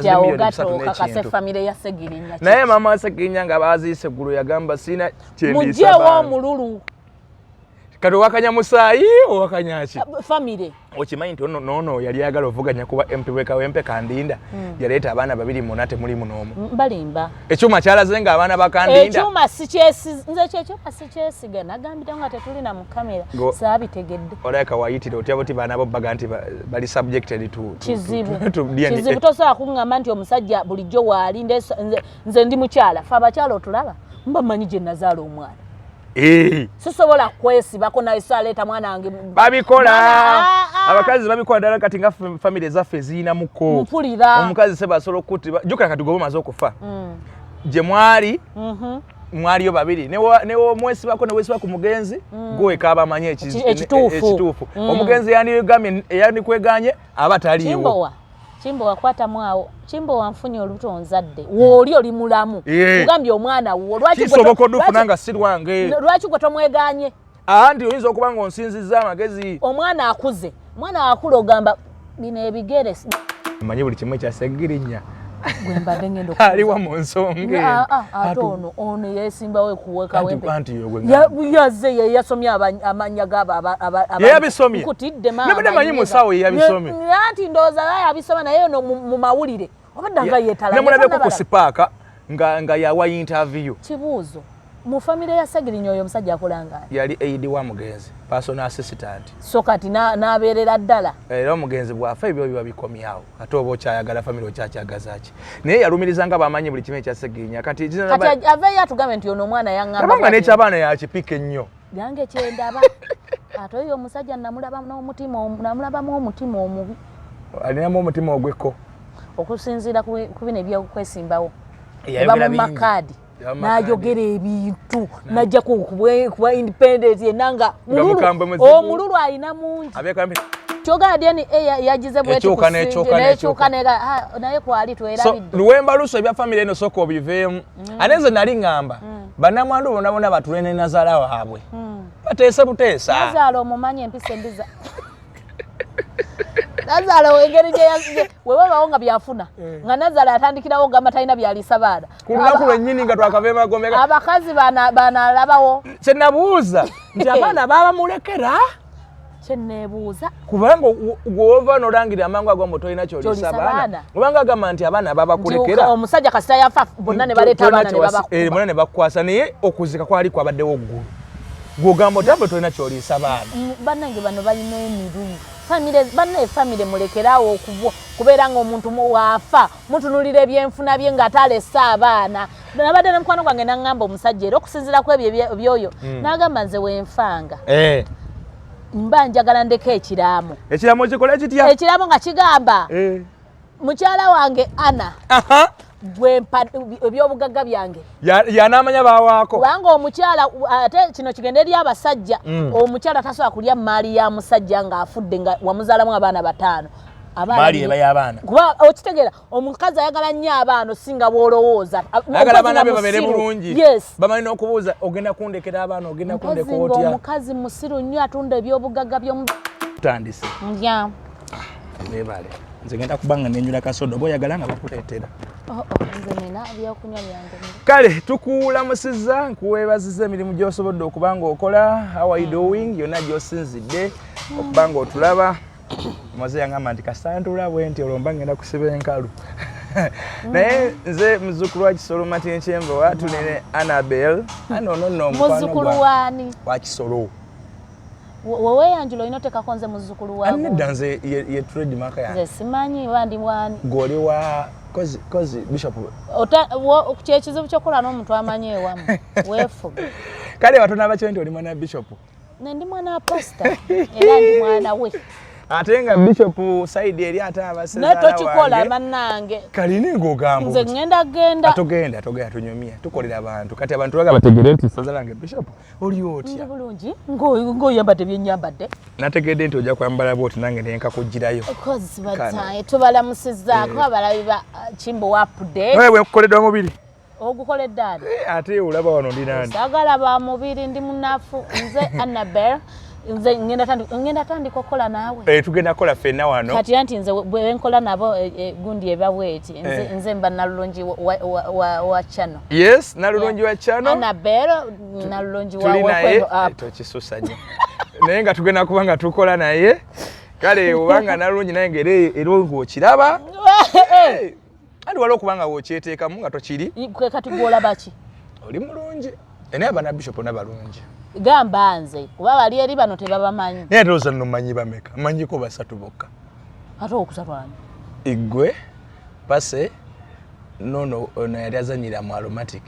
jawo gato kakase family ya Segirinya naye mama Segirinya nga baziise gulu yagamba sina kyendisa mujewo mululu kati wakanya musayi owakanyaki family okimanyi nti ono yali ayagala ovuganya kuba MP wekawempe Kandinda yaleeta abaana babiri muna temuli munomu balimba ekyuma kyalaze nga abaana bakandinda ekyuma nze kyuma sikyesiga nagambira nga tetulina mu kamera saabitegedde olaika wayitira otyabo ti baana bo baga nti bali subjected to kizibu tosobola kuŋŋamba nti omusajja bulijjo waali nze ndi mukyala fe abakyala otulaba mba mmanyi gye nazaala omwana sisobola kwesibako naye saleeta mwana wange babikola abakazi babikola ddala kati nga family zaffe ziina muko mpulira omukazi se basobola okuttibwa jjukira kati goba omaze okufa gye mwali mwaliyo babiri newo mwesibako newesiba ku mugenzi gweka abamanyi ekituufu omugenzi yandikweganye aba taliiwo Kimbo wakwata mwawo Kimbo wanfunye oluto nzadde woli mulamu ugambye omwana wo kisoboka odufunanga si lwange lwaki gwe tomweganye anti oyinza okuba nga onsinzizza amagezi omwana akuze mwana wakula ogamba bino ebigere manyi buli kimu ekya Segirinya gwembadde ngendo aliwa mu nsonge ono yesimbawo kuweka wempe yaze yasomye amanya gaba yabisomye kutidde mama manyi musawo yabisomye anti ndoza yabisoma naye no mu mawulire obadanga yetala nemulabeko ku sipaaka nga yawa interview kibuuzo mu family ya Segirinya oyo musajja akolanga yali aid wa mugenzi personal assistant so kati nabeerera ddala era omugenzi bwafa ebyo biba bikomyawo ate oba okyayagala family okyakyagazaki naye yalumirizanga bamanyi buli kimu ekya Segirinya kati aveeyo atugambe nti ono omwana yaŋŋamba n'ekyabaana yakipika ennyo yange kyendaba ate oyo omusajja namulabamu omutima omubi alinamu omutima ogwekko okusinziira ku bino ebyokwesimbawo bamumakaadi najogera ebintu najja kuba independent yenanga omululu alina mungi kyogadiani yagize bwetukusinnekyuka naye kwali twerabidde luwemba luso ebya family eno soko obiveemu aneze nali ngamba bannamwandu bonna batulene nazaala waabwe bateese buteesa nazaala omumanyi empisa embiza Nazala engeri gye webabawo nga byafuna nga Nazala atandikirawo gamba talina byalisa baana ku lunaku lwennyini nga twakaveema gomeka abakazi banalabawo kyenabuuza nti abaana baba mulekera kyenebuuza kubanga gwova nolangira amangu agombo tolina kyolisa baana kubanga agamba nti abaana baba kulekera omusajja kasita yafa bonna ne baleeta abaana ne babakuba bonna ne bakwasa naye okuzika kwali kwabaddewo oggulu gwogamba otambe tolina kyolisa baana bannange bano balina emiruyi family mulekerawo kubeera nga omuntu waafa mutunulira ebyenfuna bye nga talesa abaana nabadde ne mukwano gwange naŋŋamba omusajja era okusinziira ku ebyo byoyo n'agamba nze wenfanga mba njagala ndeko ekiraamo kikole kitya ekiraamo nga kigamba mukyala wange Ana ebyobugagga byange yanamanya bawaako kubanga omukyala ate kino kigenda eri abasajja omukyala tasobola kulya maali ya musajja ng'afudde nga wamuzaalamu abaana bataano maali eba y'abaana kuba okitegeera omukazi ayagala nnyo abaana osinga bw'olowooza ayagala abaana be babeere bulungi bamalina okubuuza ogenda kundekera abaana ogenda kundeka otya omukazi musiru nnyo atunda ebyobugagga tandise ndya nebale nze ngenda kubanga nenjula kasoda oba oyagala nga bakuleetera kale tukulamusizza nkuweebaziza emirimu gy'osobodde okubanga okola how are you doing yonna gy'osinzidde okubanga otulaba omaze yangamba nti kasantula bwe nti olwo mba ngenda kusiba enkalu naye nze muzzukulu wa Kisolo Matenkyembo watunene Annabel anonono muzzukulu waani wa Kisolo weweyanjula olina oteekako nze muzzukulu waabo nedda nze ye trademark yange nze simanyi wandi waani gw'oli wa kozi bishop kyekizibu kyokola n'omuntu amanyi ewamu weefuge kale batona bakyo nti oli mwana bishop ndi mwana wa pasita era ndi mwana we ate nga bishop side eri ate abasezala naye tokikola bannange kalini ng'ogamba nze ngenda togenda tunyumya tukolera abantu kati abantu baga bategere nti saza lange bishop oli otya ndi bulungi ng'oyambadde byennyambadde nategedde nti ojja kwambala bwoti nange nenka kugirayo kozi bataye tubalamusizzaako abalabi ba Kimbo Update wewe kukoledde omubiri ogukoledde ani ate olaba wano ndi nani sagala ba mubiri ndi munafu nze Annabel nze ngenda tandika okola naawe tugenda kola ffenna wano kati anti nze bwe nkola nabo gundi ebaweti nze mba nalulungi wa channel yes nalulungi wa channel Annabelle nalulungi wa Wekwendo app tokisusa nnyo naye nga tugenda kuba nga tukola naye kale obanga nalulungi naye ngere erongo okiraba andi waliwo okubanga wokyeteekamu nga tokiri kati gwolaba ki oli mulungi naye abana bishop nabalungi gamba nze kuba bali eri bano tebabamanyi naye toza nno manyi bameka manyiko basatu bokka ate okusatwani igwe pase nono ono yali azanyira mu aromatic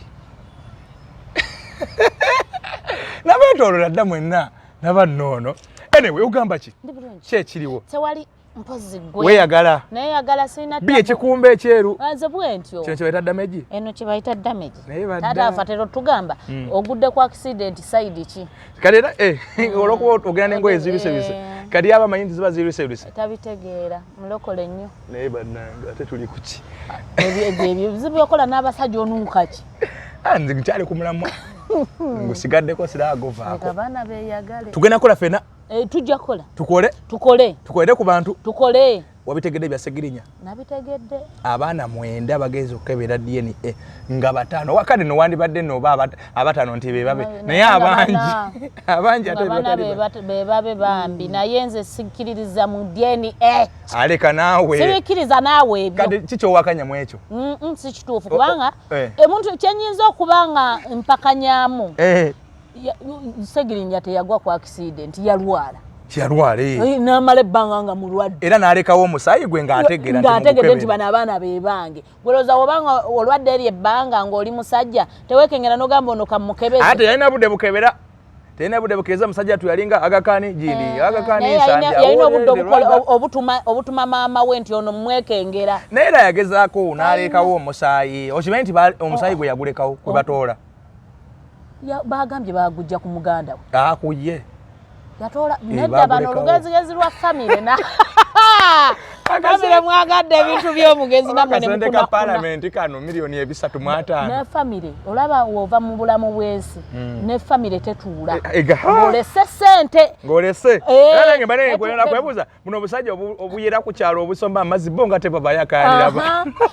nabetolola dda mwenna naba nono anyway ugamba ki kyekiriwo tewali mpozi gwe weyagala naye yagala sina biye kikumbe ekyeru aze bwentyo kyo bayita damage eno kye bayita damage naye badda tata afatero tugamba ogudde ku accident side ki kalera olwokuba ogenda n'engoye ezirusebise kati aba amanyi nti ziba zirusebise tabitegeera mulokole nnyo naye bannanga ate tuli kuki ebyo zibyokola n'abasajja onuuka ki nze nkyali ku mulamwa ngusigaddeko siraagovaako abaana beeyagale tugenda kola ffenna tujja kola tukolere ku bantu tukole wabitegedde bya Segirinya nabitegedde abaana 9 bagenzi okukebera DNA nga 5 wakati no wandibadde no abatano nti bebabe naye abangi ate bebabe bambi naye nze sikiririza mu DNA aleka naawe sikiriza naawe ebyo kati kicho wakanya mu ekyo si kituufu kubanga omuntu kyenyinza okubanga mpakanyamu Segirinya teyagwa ku accident yalwala kyalwale n'amala ebbanga nga mulwadde era n'alekawo omusaayi gwe ng'ategeera nti bano abaana be bange gwelooza obanga olwadde eri ebbanga ng'oli musajja teweekengera n'ogamba ono kamukebeze ate yalina budde bukebera tena budde bukeza musajja tuyalinga agakani jindi agakani nsanja yalina obudde obutuma maama we nti ono mwekengera naye era yagezaako n'alekawo omusaayi okimanyi nti omusaayi gwe yagulekawo kwe batoola bagambye bagujja ku muganda we akuye yatola nedda bano olugezigezi lwa family na family mwagadde ebintu by'omugezi namwe ne mukuna parliament kano milioni 305 ne family olaba wova mu bulamu bw'ensi ne family tetuula ngolese sente ngolese nange bane kwena kwebuza muno obusajja obuyera ku kyalo obusomba amazzi bonga tebaba yakalira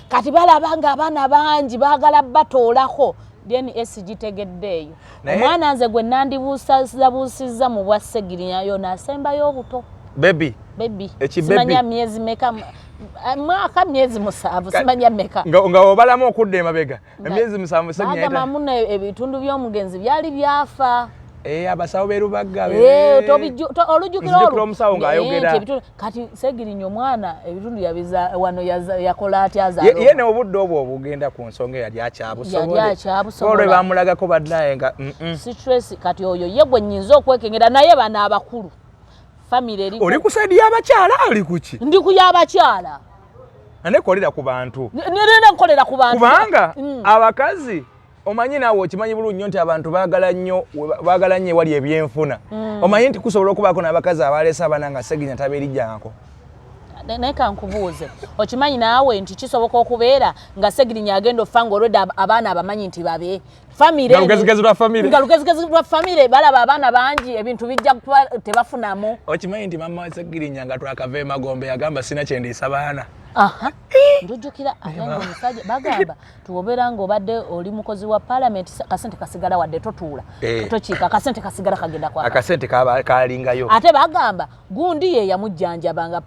kati balabanga abaana bangi baagala batoolako Deni SG omwana nze gwe nandibuusiza mu bwa Segirinya yo nasemba y'obuto baby simanya myezi meka mwaka myezi 7 simanya meka nga obalamu okudde emabega emyezi 7 semyeta agamba muno ebitundu by'omugenzi byali byafa abasawo berubaga olujjukira omusawo ng'ayogera kati Segirinya omwana ebitundu yabiza wano yakola atyaza ye ne obudde obwo obugenda ku nsonga yali akyabusobole bamulagako baddaye nga stress kati oyo ye gwe nnyinza okwekengera naye bano abakulu family eri oli ku side y'abakyala oli kuki ndi ku y'abakyala anekolera ku bantu nirina nkolera ku bantu kubanga abakazi omanyi naawe okimanyi bulungi nnyo nti abantu baagala nnyo wali ebyenfuna omanyi nti kusobola okubaako n'abakazi abaleese abaana nga Segirinya tabeerijjangako naye kankubuuze okimanyi naawe nti kisoboka okubeera nga Segirinya agenda offa ng'olwedde abaana abamanyi nti babe nga lugezigezi lwa famire balaba abaana bangi ebintu bijja kuba tebafunamu okimanyi nti mama wa Segirinya nga twakava emagombe yagamba sina kyendiisa baana ndujjukira ayange omusajja bagamba tuwobeera ng'obadde oli mukozi wa parliament akasente kasigala wadde totuula tokiika akasente kasigala kagenda kwa akasente kalingayo ate bagamba gundi ye yamujjanjabanga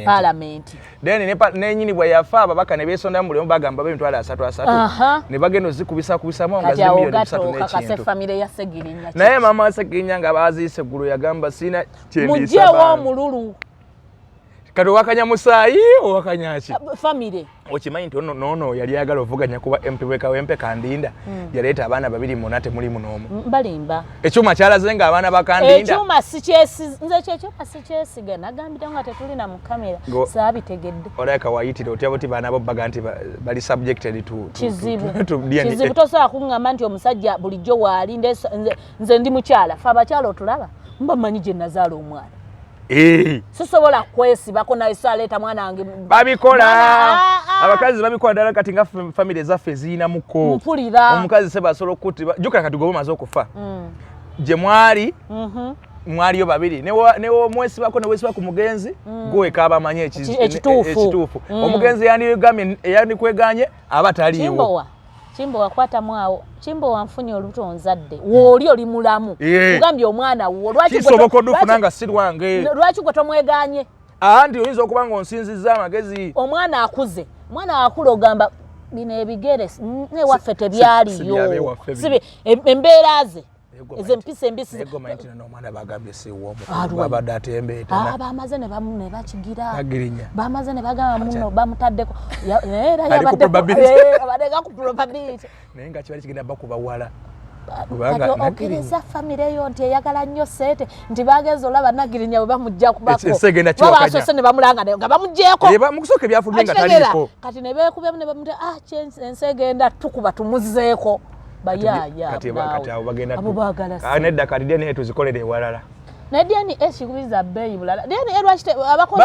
parliament then nenyini bwe yafa ababaka ne beesondamu buli omu bagamba b'emitwalo 3 ne bagenda ozikubisakubisamu nga zimiliyoni 3 kakase famire ya Segirinya naye mama wa Segirinya nga baziise eggulu yagamba sina kyendiisa mujjewo omululu kati owakanya musaayi owakanya ki family okimanyi nti nono yali ayagala ovuganya kuba MP w'Ekawempe Kandinda yaleeta abaana 2 muna temuli munomu balimba ekyuma kyalaze nga abaana ba Kandinda ekyuma nze ky'ekyuma sikyesiga nagambira nga tetulina mu kamera saabitegedde olabika wayitire otya buti baana bo baga nti bali subjected to kizibu tosobola kuŋŋamba nti omusajja bulijjo waali nze ndi mukyala fe abakyala otulaba mba mmanyi gye nazaala omwana sisobola kwesibako naye saleeta mwana wange babikola abakazi babikola ddala kati nga famire zaffe ziinamuko mpulira omukazi se basobola okuttibwa jjukira kati goba omaze okufa gye mwali mwaliyo babiri newo mwesibako newesiba ku mugenzi gwe kaba manye ekituufu omugenzi yani kweganye abataliwo Chimbo wakwata mwawo Chimbo wanfunye oluto nzadde woli oli mulamu ugambye omwana wo kisoboko dufunanga sirwange lwaki gwe tomweganye anti oyinza okuba nga onsinzizza amagezi omwana akuze mwana akula ogamba bino ebigere ne waffe tebyaliyo sibe embeera ze ezempisa embisi egoma nti n'omwana bagambye siwomu babadde atembeeta bamaze ne bakigira agirinya bamaze ne bagamba muno bamutaddeko era abadde ku probability naye nga kibali kigenda bakuba wala okiriza famire yo nti eyagala nnyo sente nti bagenza olaba Nagirinya bwe bamujja kubako babasose ne bamulanga nga bamugjeeko mukusooka ebyafulumye nga taliiko kati ne beekubyamu ne bamuta ensegenda tukuba tumuzzeeko bayaya kati abo bagenda nedda kati deni tuzikolere ewalala nedeni ekikubiza bbeeyi bulala deni lwaki abakozi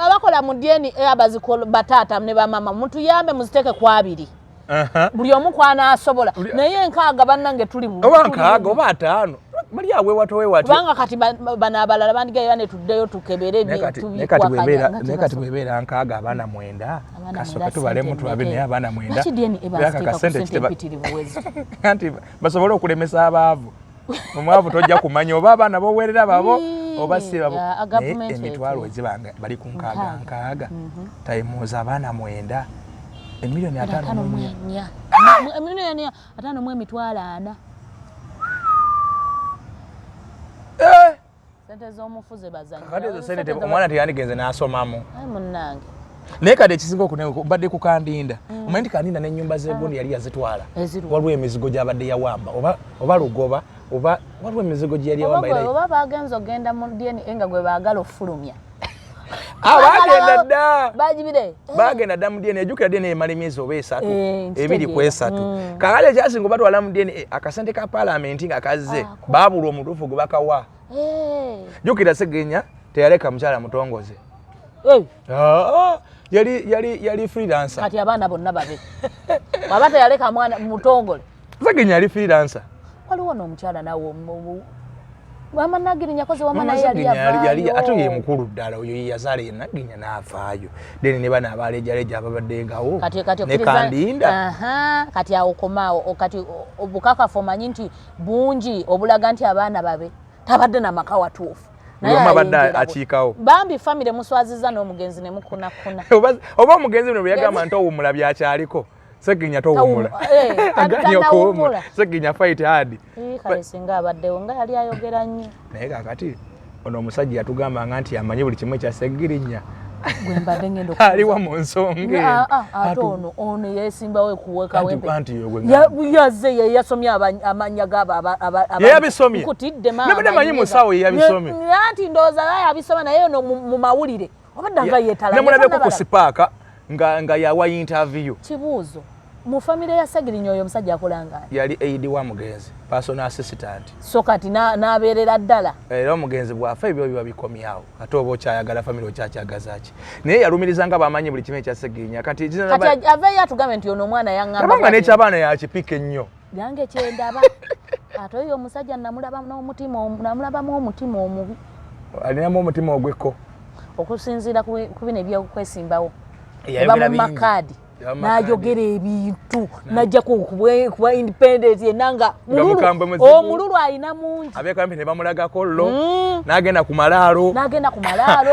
abakola mu deni abazikola bataata ne bamama mutuyambe muziteeke ku abiri buli omu kwanasobola naye nkaaga bannange tuli oba nkaaga oba ataano bali awe watowe wati kubanga kati bana abalala bandigayo ne tuddeyo tukebere nekati bwebeera nkaaga abaana mwenda kasooka tubalemu tulabe naye abaana mwenda anti basobole okulemesa abaavu omwavu tojja kumanya oba abaana bowerera babo oba si babo emitwalo ezibanga bali ku nkaaga tayimuuza abaana mwenda emiliyoni 5 emiliyoni 5 mu emitwalo 4 sente z'omufuze bazanya kati ezo sente omwana teyandigenze n'asomamu munnange naye kati ekisinga okubadde ku Kandinda omanyi nti Kandinda n'ennyumba z'egundi yali yazitwala waliwo emizigo gy'abadde yawamba oba Lugoba oba waliwo emizigo gye yali yawamba oba bagenza ogenda mu DNA nga gwe baagala ofulumya bagenda dda mu DNA ejjukira DNA emala emyezi oba 3 2 ku 3 kakati ekyasinga batwala mu DNA akasente ka palamenti nga kazze baabulwa omutuufu gwe bakawa jjukira Segenya teyaleka mukyala mutongoze yali freelancer kati abaana bonna babe waba teyaleka mwana mutongole Segenya yali freelancer waliwo n'omukyala nawe Mama Nagirinya koze wamana yali atuye mukulu ddala oyo yazaala Nagirinya n'afaayo deni ne bana abaleja ababadde ngawo ne Kandinda kati awo komaawo kati obukakafu omanyi nti bungi obulaga nti abaana babe tabadde na maka watuufu naye abadde akiikawo bambi famire muswaziza n'omugenzi ne mukunakuna oba omugenzi bwe yagamba nti owumula byakyaliko Segenya towumula Segenya fight hard kale singa abaddewo nga yali ayogera nnyo naye kakati ono omusajja yatugamba nti amanyi buli kimu ekya Segirinya gwe mbadde ngendo aliwa mu nsonge ate ono yeesimbawo kuweka wempe yazze yasomye amanya g'abo yabisomye nabadde manyi musawo yabisomye anti ndowooza yabisoma naye ono mu mawulire obadde nga yeetala nemulabeko ku sipaaka nga yawa interview kibuuzo mu famire ya Segirinya oyo omusajja akolanga yali aid wa mugenzi personal assistant so kati n'abeerera ddala era omugenzi bwafa ebyo biba bikomyawo ate oba okyayagala famire okyakyagazaki naye yalumirizanga bamanyi buli kimu ekya Segirinya kati aveeyo atugambe nti ono omwana yaŋŋamba n'ekyabaana yakipika ennyo yange kyendaba ate oyo omusajja namulabamu omutima omubi alinamu omutima ogwekko okusinziira ku bino ebyokwesimbawo bamumakadi n'ayogera ebintu najja kuba independent yenanga omululu alina mungi abeekampi ne bamulagako lo n'agenda ku malaalo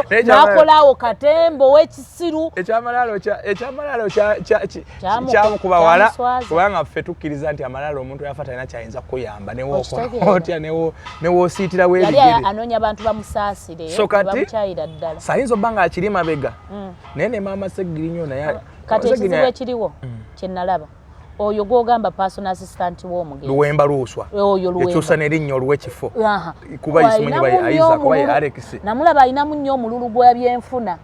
n'akolaawo katembo w'ekisiru ekyamalaalo kyamukuba wala kubanga ffe tukkiriza nti amalaalo omuntu yafa talina kyayinza kukuyamba newootya newoosiitirawo ebigere yali anoonya abantu bamusaasire bamukyayira ddala sayinza obba nga akiri mabega naye ne maama Segirinya naye kati ekizibu ekiriwo kyenalaba oyo gwogamba personal assistant w'omugenzi Luwemba Luuswa ekyusa n'erinnya olw'ekifo kuba isimanyi bayiza kuba Alex namulaba alinamu nnyo omululu gw'ebyenfuna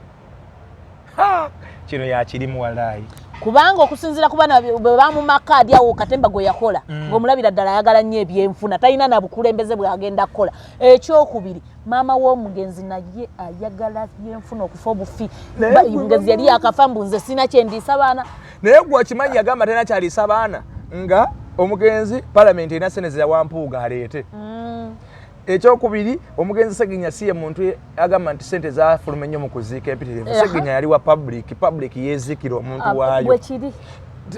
kino yakirimu walaayi kubanga okusinziira ku bana bwe bamumakadi awo katemba gwe yakola ng'omulabira ddala ayagala nnyo ebyenfuna talina na bukulembeze bw'agenda kukola ekyokubiri maama w'omugenzi naye ayagala byenfuna okufa obufi omugenzi yali yakafa mbu nze sina kyendiisa baana naye gwe okimanyi yagamba talina kyaliisa baana nga omugenzi palamenti erina seneze ya Wampuuga aleete ekyokubiri omugenzi Seginya siye muntu agamba nti sente zafuluma nnyo mu kuziika empitirivu. Seginya yali wa public yeezikira omuntu waayo.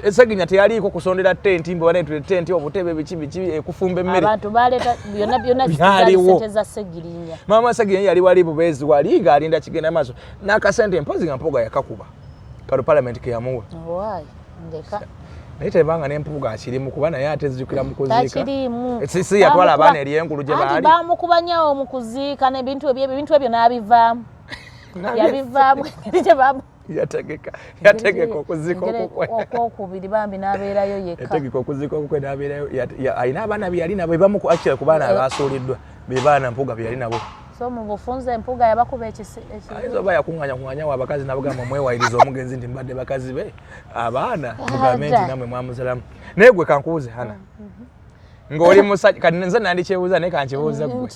Seginya teyaliko kusondera tenti mbo bane tenti obutebe biki ekufumba emmere. Abantu baleta byonna sente za Segirinya. Mama Seginya yali wali bubezi wali ng'alinda kigenda maaso. N'akasente mpozi nga mpoga yakakuba. Kalo parliament ke yamuwa. Why? Ndeka. Naye tebanga n'empuga akirimu kuba naye ate zijjukira mu kuziika. Takirimu. Si yatwala abaana eri enkulu gye baali. Ati bamukubanyawo mu kuziika n'ebintu ebyo n'abivaamu. Yabivaamu gye bamu. Yategeka okuziika okwokubiri bambi n'abeerayo yekka. Yategeka okuziika okwe n'abeerayo alina abaana bye yali nabo ebamu actually ku baana abaasuuliddwa be baana mpuga bye yali nabo. So mu bufunze empuga yabakuba Ayinza oba yakuŋŋanya wa abakazi nabagamba mwewayiriza omugenzi nti mbadde bakazi be abaana mugambe nti namwe mwamuzalamu. Naye gwe kankubuuze Hana. Ng'oli musajja kati nze nandikyebuuza naye kankibuuze gwe.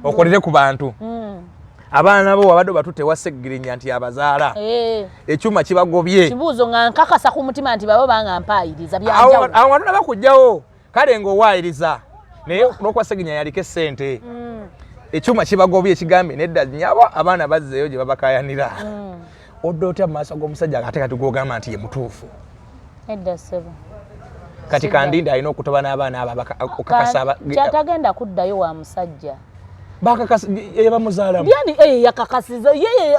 Okolere ku bantu. Abaana bo wabadde batutte wa Segirinya nti abazaala. Ekyuma kibagobye. Kibuuzo nga nkakasa ku mutima nti babo banga mpaayiriza byanjawulo. Awo abantu nabakujjawo kale ng'owaayiriza naye n'okwa Segirinya yaliko essente. Ekyuma kibagobye kigambe nedda nyabo abaana bazzeeyo gye babakayanira. Oddo otya mu maaso g'omusajja ate kati gw'ogamba nti ye mutuufu. Edda ssebo. Kati Kandinda alina okutoba n'abaana abo okakasa. Kyatagenda kuddayo wa musajja. Bakakasa bamuzaalamu. Yani yakakasiza ye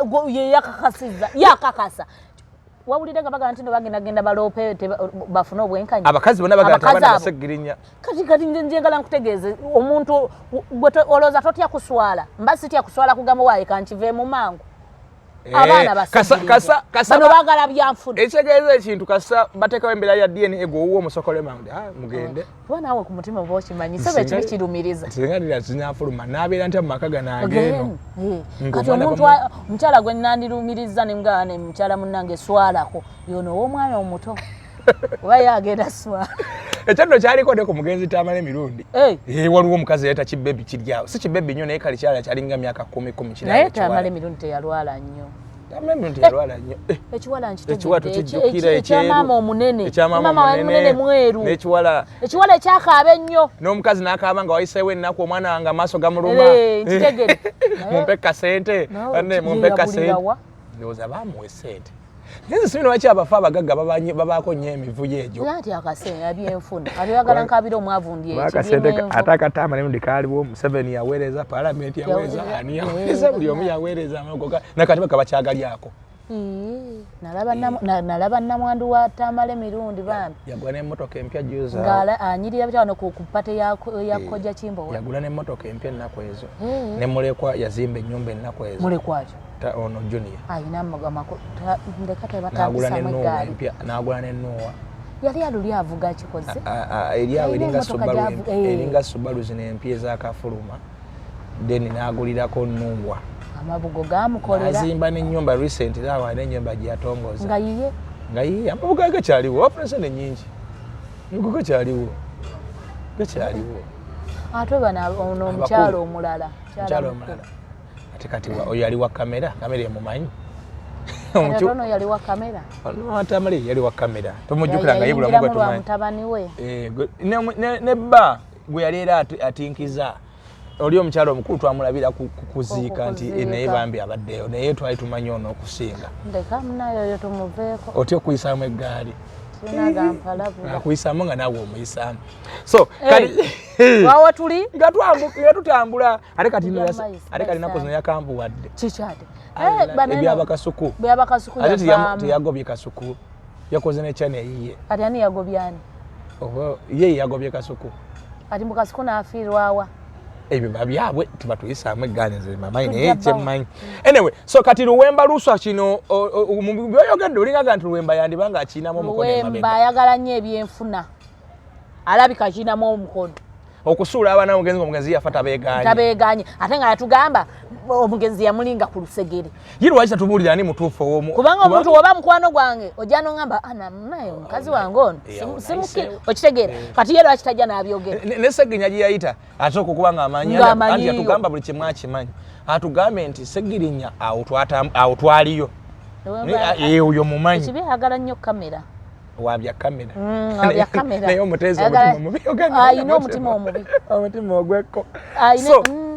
yakakasa. Wawulidde nga bagamba nti bagenda baloope bafuna obwenkanya. Abakazi bonna bagamba abaana Segirinya. Kati njagala nkutegeeze omuntu olowooza totya kuswala. Mba sitya kuswala kugamba waaye kankive mu mangu. Abaana basegirinya. Bano baagala byanfuna. Ekitegeeza ekintu kasa bateekawo embeera ya DNA gw'owuwa omusokole mangu. Mugende. Kuba naawe ku mutima oba okimanyi. Sebe kibi kirumiriza. Singa zinyafuluma n'abeera ntya mu maka gano ageeno. Kati omuntu omukyala gwe nandirumiriza ne mugamba ne mukyala munnange swalako. Yono ow'omwana omuto. Oba yagenda swala. Ekyanno kyaliko ne ku mugenzi Tamale emirundi. Waliwo omukazi yaleeta kibebi kiryawo. Si kibebi nnyo naye kale kyala kyalinga myaka 10 kirala. Naye Tamale emirundi teyalwala nnyo. Tamale emirundi teyalwala nnyo. Ekiwala nkitegeera ekyamaama omunene. Maama munene mweru. N'ekiwala ekyakaaba ennyo. N'omukazi n'akaaba nga wayiseewo ennaku omwana wange amaaso gamuluma. Nkitegere. Mumpe kasente. Mumpe kasente. Ndowooza baamuwa essente. Nze sibino lwaki abafa abagagga babaako nnyo emivuyo egyo. Nati akasente abyenfuna. Ayagala nkabira omwavundi ekyo. Akasente atakatama ne ndikaliwo Museveni yaweereza parliament yaweereza ani yaweereza buli omu yaweereza amagoga nakati bakabakyagaliyako. Nalaba namwandu wa Tamale emirundi bambi. Yagula n'emmotoka empya juza. Ngala anyirira byano ku pate ya Kojja Kimbo. Yagula n'emmotoka empya ennaku ezo. Ne mulekwa yazimba ennyumba ennaku ezo. Mulekwaje. Ono Junior. Ayina amako ndekate batandisa amagari. N'agula n'ennuwa. Yali aluli avuga kikoze. Eriawo eringa Subaru zino empya ez'akafuluma. Then n'agulirako nnuwa. Amabugo gamukolera. Azimba n'ennyumba recent awo n'ennyumba gyatongoza. Nga yiye. Amabugo gakyaliwo operation nnyingi. Amabugo gakyaliwo. Ate bana ono omukyalo omulala. Kati yali wa kamera emumanyi. Ono yali wa kamera. Tamale yali wa kamera. Tomujjukira nga yibula mugo tumanyi. Mutabani we. Ne bba gwe yali era atinkiza. Oli omukyalo omukulu twamulabira kuziika nti naye bambi abaddeyo naye twali tumanyi ono okusinga. Ndeka munayo yo tumuveeko. Otya okuyisaamu eggaali. Sinaga mpalabula. Akuyisaamu nga naawe omuyisaamu. So kali wawa tuli nga tutambula ate kati nako zino yakambuwadde. Kikyate. Ebyabakasuku. Ate teyagobye kasuku. Yakoze ne chane yiye. Ati ani yagobyani? Ye yagobye kasuku. Ati mu kasuku naafiirwawa. Ebyo babyabwe tubatuyisaamu eggaali nze mamayi naye kyemmanyi. Anyway, so kati Luwemba luswa kino byoyogedde olinga nti Luwemba yandibanga akiinamu omukono emabega. Luwemba ayagala nnyo ebyenfuna. Alabika akiinamu omukono. Okusuula abaana omugenzi yafa tabeeganye. Ate nga yatugamba omugenzi yamulinga ku lusegere. Ye lwaki tatubuulira ani mutuufu ow'omu. Kubanga omuntu oba mukwano gwange ojja n'ongamba naye mukazi wange ono simukkira okitegeera. Kati ye lwaki tajja n'abyogera. Ne Segirinya gye yayita ate okukuba ng'amanyi anti yatugamba buli kimu akimanyi. Atugambe nti Segirinya awo twaliyo. Oyo mumanyi. Ekibi ayagala nnyo kamera. wabya kamera wabya kamera naye omuteeza omutima mubi ayina omutima omubi omutima ogwekko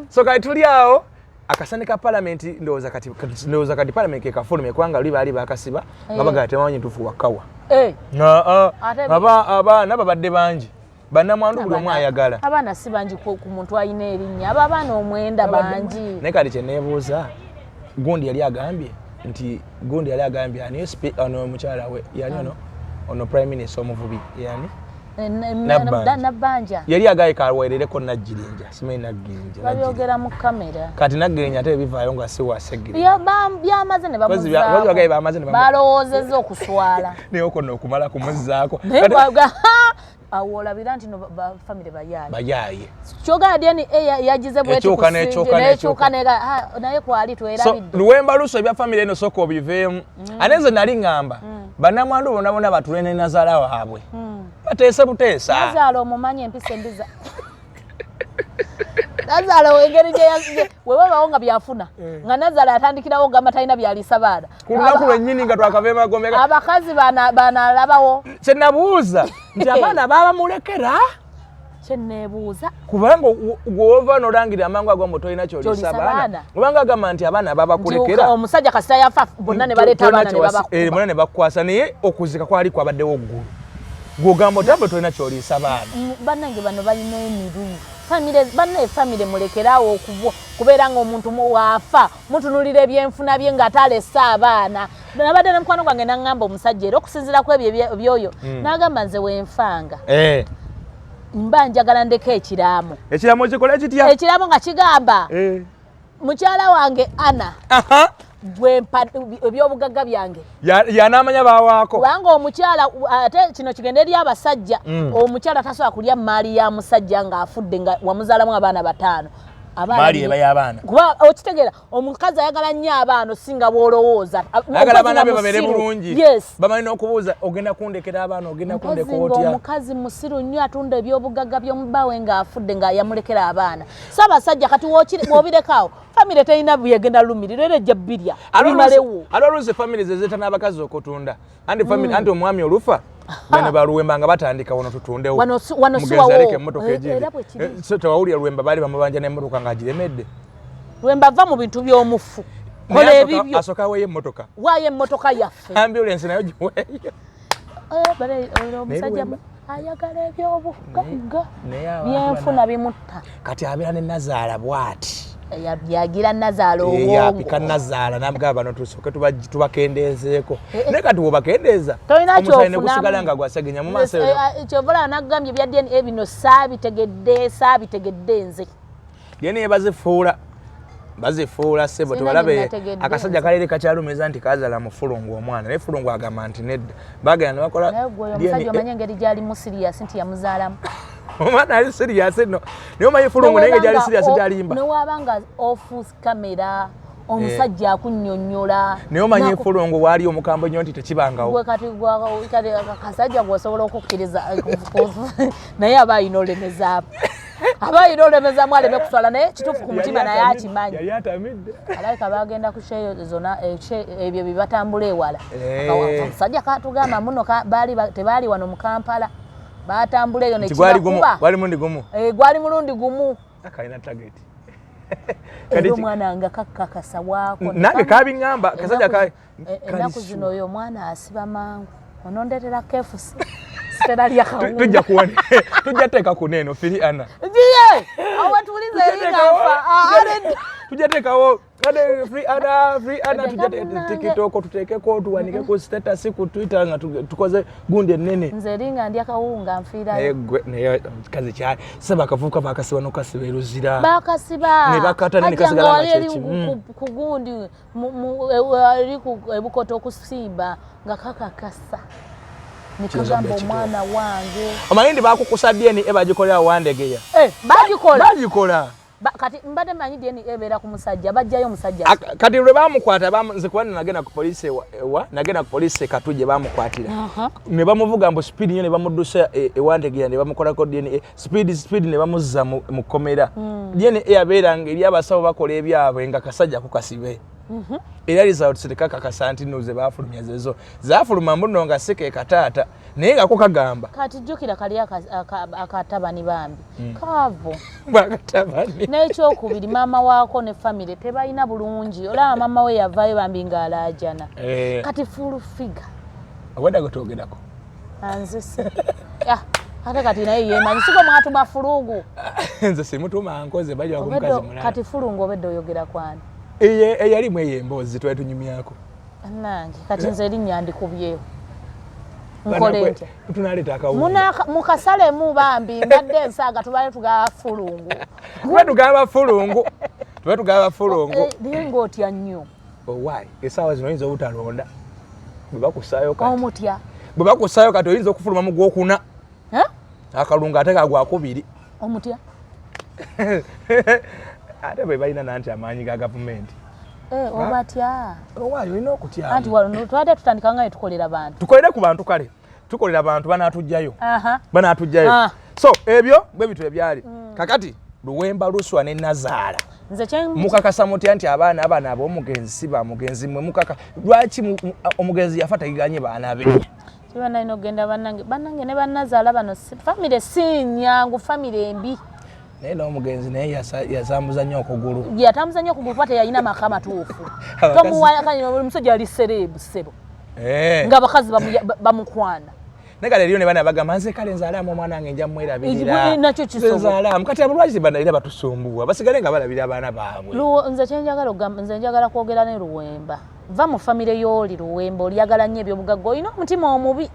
so kati tuli awo akasane ka palamenti ndowooza kati palamenti kekafulumye kubanga luli baali bakasiba nga bagala tebamanyi ntuufu wakawa abaana babadde bangi bannamwandu buli omu ayagala abaana si bangi ku muntu alina erinnya abo abaana omwenda bangi naye kati kyeneebuuza gundi yali agambye ani ono omukyala we yani ono prime minister omuvubi yani Nabbanja yali agaye kalwerereko Naggirinja simanyi Naggirinja babyogera mu kamera kati Naggirinja ate bivaayo nga si wasegere byamaze ne bamuzaako balowoozezza okuswala naye okono okumala kumuzzaako awo olabira nti no bafamire bayaaye kyogala dyeni yagize bwetukusinga naye kwali twerabidde luwemba luso ebya famire eno sooka obiveemu aneze nali ŋŋamba bannamwandu bonna bonna batule ne nazaala waabwe bateese buteesa nazaala omumanyi empisa embiza nazaala engeri webabawo nga byafuna nga nazaala atandikirawo gamba talina byalisa baana ku lunaku lwennyini nga twakaveema gombe abakazi banalabawo kyenabuuza nti abaana babamulekera kyeneebuuza kubanga gweova nolangira amangu ago tolina kyolisa baana obanga agamba nti abaana babakulekera omusajja kasita yafa bonna ne baleeta abaana ne bakukwasa naye okuzika kwali kwabaddewo ggulu gwogamba otambe tolina kyolisa baana bannange bano balina emiruyi famire mulekerawo kubeera ng'omuntu waafa mutunulira ebyenfuna bye ng'atalese abaana nabadde ne mukwano gwange naŋŋamba omusajja era okusinziira ku ebyo byoyo n'agamba nze wenfanga mba njagala ndeko ekiraamo kikola kitya ekiraamo nga kigamba mukyala wange Ana ebyobugagga byange yanaamanya bawaako kubanga omukyala ate kino kigenda eri abasajja omukyala tasobola kulya maali ya musajja ng'afudde nga wamuzaalamu abaana 5 maali eba y'abaana kuba okitegeera omukazi ayagala nnyo abaana osinga bw'olowooza ayagala abaana be babeere bulungi bamanyi n'okubuuza ogenda kundekera abaana ogenda kundeka otya omukazi musiru nnyo atunda ebyobugagga by'omubbawe ng'afudde nga yamulekera abaana so abasajja kati bw'obirekawo famire terina byegenda lumiriro era ejja bbirya bimalewo alwaluusi famire zezeeta n'abakazi okutunda anti omwami olufa bano baluwemba nga batandika wano tutundewo mugezaleke emmotoka egiri tewawulira luwemba baali bamubanja n'emmotoka ng'agiremedde luwemba ava mu bintu by'omufu kola ebibyo asooka weeyo emmotoka waayo emmotoka yaffe ambulensi nayo giweeyo omusajja ayagala ebyobugagga byenfuna bimutta kati abeera ne nazaala bw'ati yagira nazaala owongo yapika nazaala namugamba bano tusooke tubakendeezeeko naye kati bwobakendeeza tolina omusane kusigala nga gwasegenya mu maaso kyovola nagambye ebya DNA bino saabitegedde nze DNA bazifuula ssebo tewalabe akasajja kaleere kakyalumiriza nti kazaala mu Fulungu omwana naye Fulungu agamba nti nedda bagenda ne bakola omusajja omanye engeri gyalimu siriasi nti yamuzaalamu omwana ali siriasi nno naye omanyi Fulungu naye gyali siriasi gyalimba newabanga off kamera omusajja akunnyonnyola naye omanyi Fulungu waali omukambwe nnyo nti tekibangawo kati kasajja gwosobola okukkiriza naye aba ayina olemezaamu aleme kuswala naye kituufu ku mutima naye akimanyi yali atamidde alabika bagenda ku zona ebyo byebatambula ewala omusajja katugamba muno tebaali wano mu Kampala batambula eyo nekibakuba gwali mulundi gumu gwali mulundi gumu akalina tageti kati omwana nga kakakasa waako nange kabiŋŋamba kasajja ennaku zino oyo omwana asiba mangu onondetera kefusi tujja teeka ku neeno firi Ana awatuliza eringafa tujja teekawo free Ana tujja tikitoko tuteekeko tuwanikeko status ku Twitter nga tukoze gundi ennene nze eringa ndi akawunga nfiirayo naye kazi kyali saba akavubuka bakasiba n'okasiba eruzira bakasiba ne bakata ne kasigala nga kyekimu ku gundi eri ku ebukoto okusimba nga kakakasa nikagamba omwana wange amayindi bakukusa DNA bagikolera Wandegeya bagikola kati mbadde manyi DNA ebeera ku musajja bajjayo omusajja kati lwe bamukwata nze kuba nagenda ku poliisi nagenda ku poliisi Katuje bamukwatira ne bamuvuga mbu speed nnyo ne bamuddusa Wandegeya ne bamukolako DNA speed ne bamuzza mu kkomera DNA yabeeranga eri abasawo bakola ebyabwe nga kasajja kukasibe era results tekakakasa nti no ze baafulumya zezo zaafuluma mbuno nga sike kataata naye nga ko kagamba kati jjukira kali akatabani bambi kaavu bakatabani n'ekyokubiri maama waako ne famire tebalina bulungi olaba maama we yavaayo bambi ng'alaajana kati full figure awedda gwetuogerako anzise ate kati naye yemanyi siko mwatuma fulugu nze simutuma nkoze bajja kumukazi mulala kati fulungu obedde oyogera kwani eyalimu eyo emboozi twetunyumyako nange kati nze erinnya ndikubyewo nkole ntya tunaleeta akawunga mukasalemu bambi mbadde ensaaga tubale tugaba fulungu tube tugaba fulungu naye ng'otya nnyo owaayi essaawa zino oyinza obutalonda bwe bakusaayo kati omutya bwe bakusaayo kati oyinza okufuluma mu gwokuna akalungu ate kagwakubiri omutya ate bwe balina nanti amaanyi ga gavumenti obatya owaayi olina okutya anti wano twade tutandika ngayo tukolera bantu tukolere ku bantu kale tukolera bantu banaatujjayo so ebyo bwe bitu ebyali kakati Luwemba Luswa ne Nazaala mukakasa mutya nti abaana ab'omugenzi si ba mugenzi mwe mukaka lwaki omugenzi yafa tagiganye baana be kibana ino genda bannange ne bannazaala bano famire si nyangu famire embi naye n'omugenzi naye yasambuza nnyo okugulu yatambuza nnyo okugulu kuba teyalina maka matuufu tomuwayakanya omusajja yali serebu sebo nga bakazi bamukwana naye kale eriyo ne bana bagamba nze kale nzaalamu omwana wange nja mwerabirira nakyo kisobola kati abulwaki banalira batusumbuwa basigale nga balabira abaana baabwe nze kyenjagala ogamba nze njagala kwogera ne Luwemba va mu famire y'oli Luwemba olyagala nnyo ebyobugagga olina omutima omubi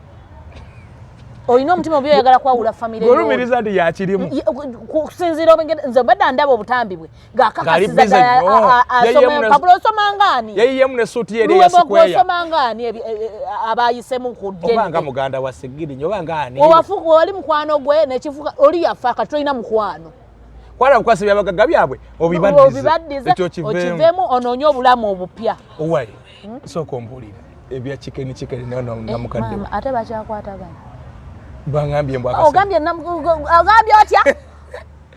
oyagala kwawula famire olumiriza nti yakirimu kusinziira nze mbadde ndaba obutambi bwe ng'akakasiza pabula osoma ngaani yayiyemu ne suuti ye eriya sikweya osoma ngaani abayisemu ku ddene oba nga muganda wa Sigiri oba ngaani owafuuka oli mukwano gwe nekifuuka oli yafa kati tolina mukwano kwala kukwasa byabagagga byabwe obibaddize okiveemu onoonye obulamu obupya owaayi sooka ombuulira ebya chikeni namukadde ate bakyakwatagana bangambye ogambye otya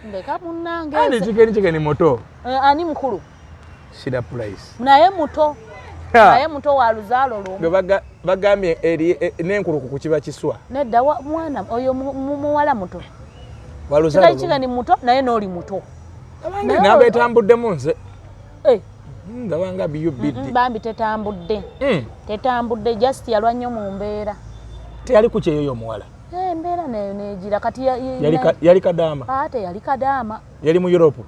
ndeka munnange ani chikeni moto ani mukulu Shida Price naye muto wa luzaalo lumu bagambye n'enkuluku ku kiba kiswa nedda mwana oyo muwala muto waluzaalo chikeni muto naye n'oli muto abange n'abeetambuddemu nze ndabanga biyubidde bambi tetambudde just yalwa nnyo mu mbeera teyali ku kyeyo omuwala embeera nayo negira kati yali kadaama ate yali kadaama yali mu Europe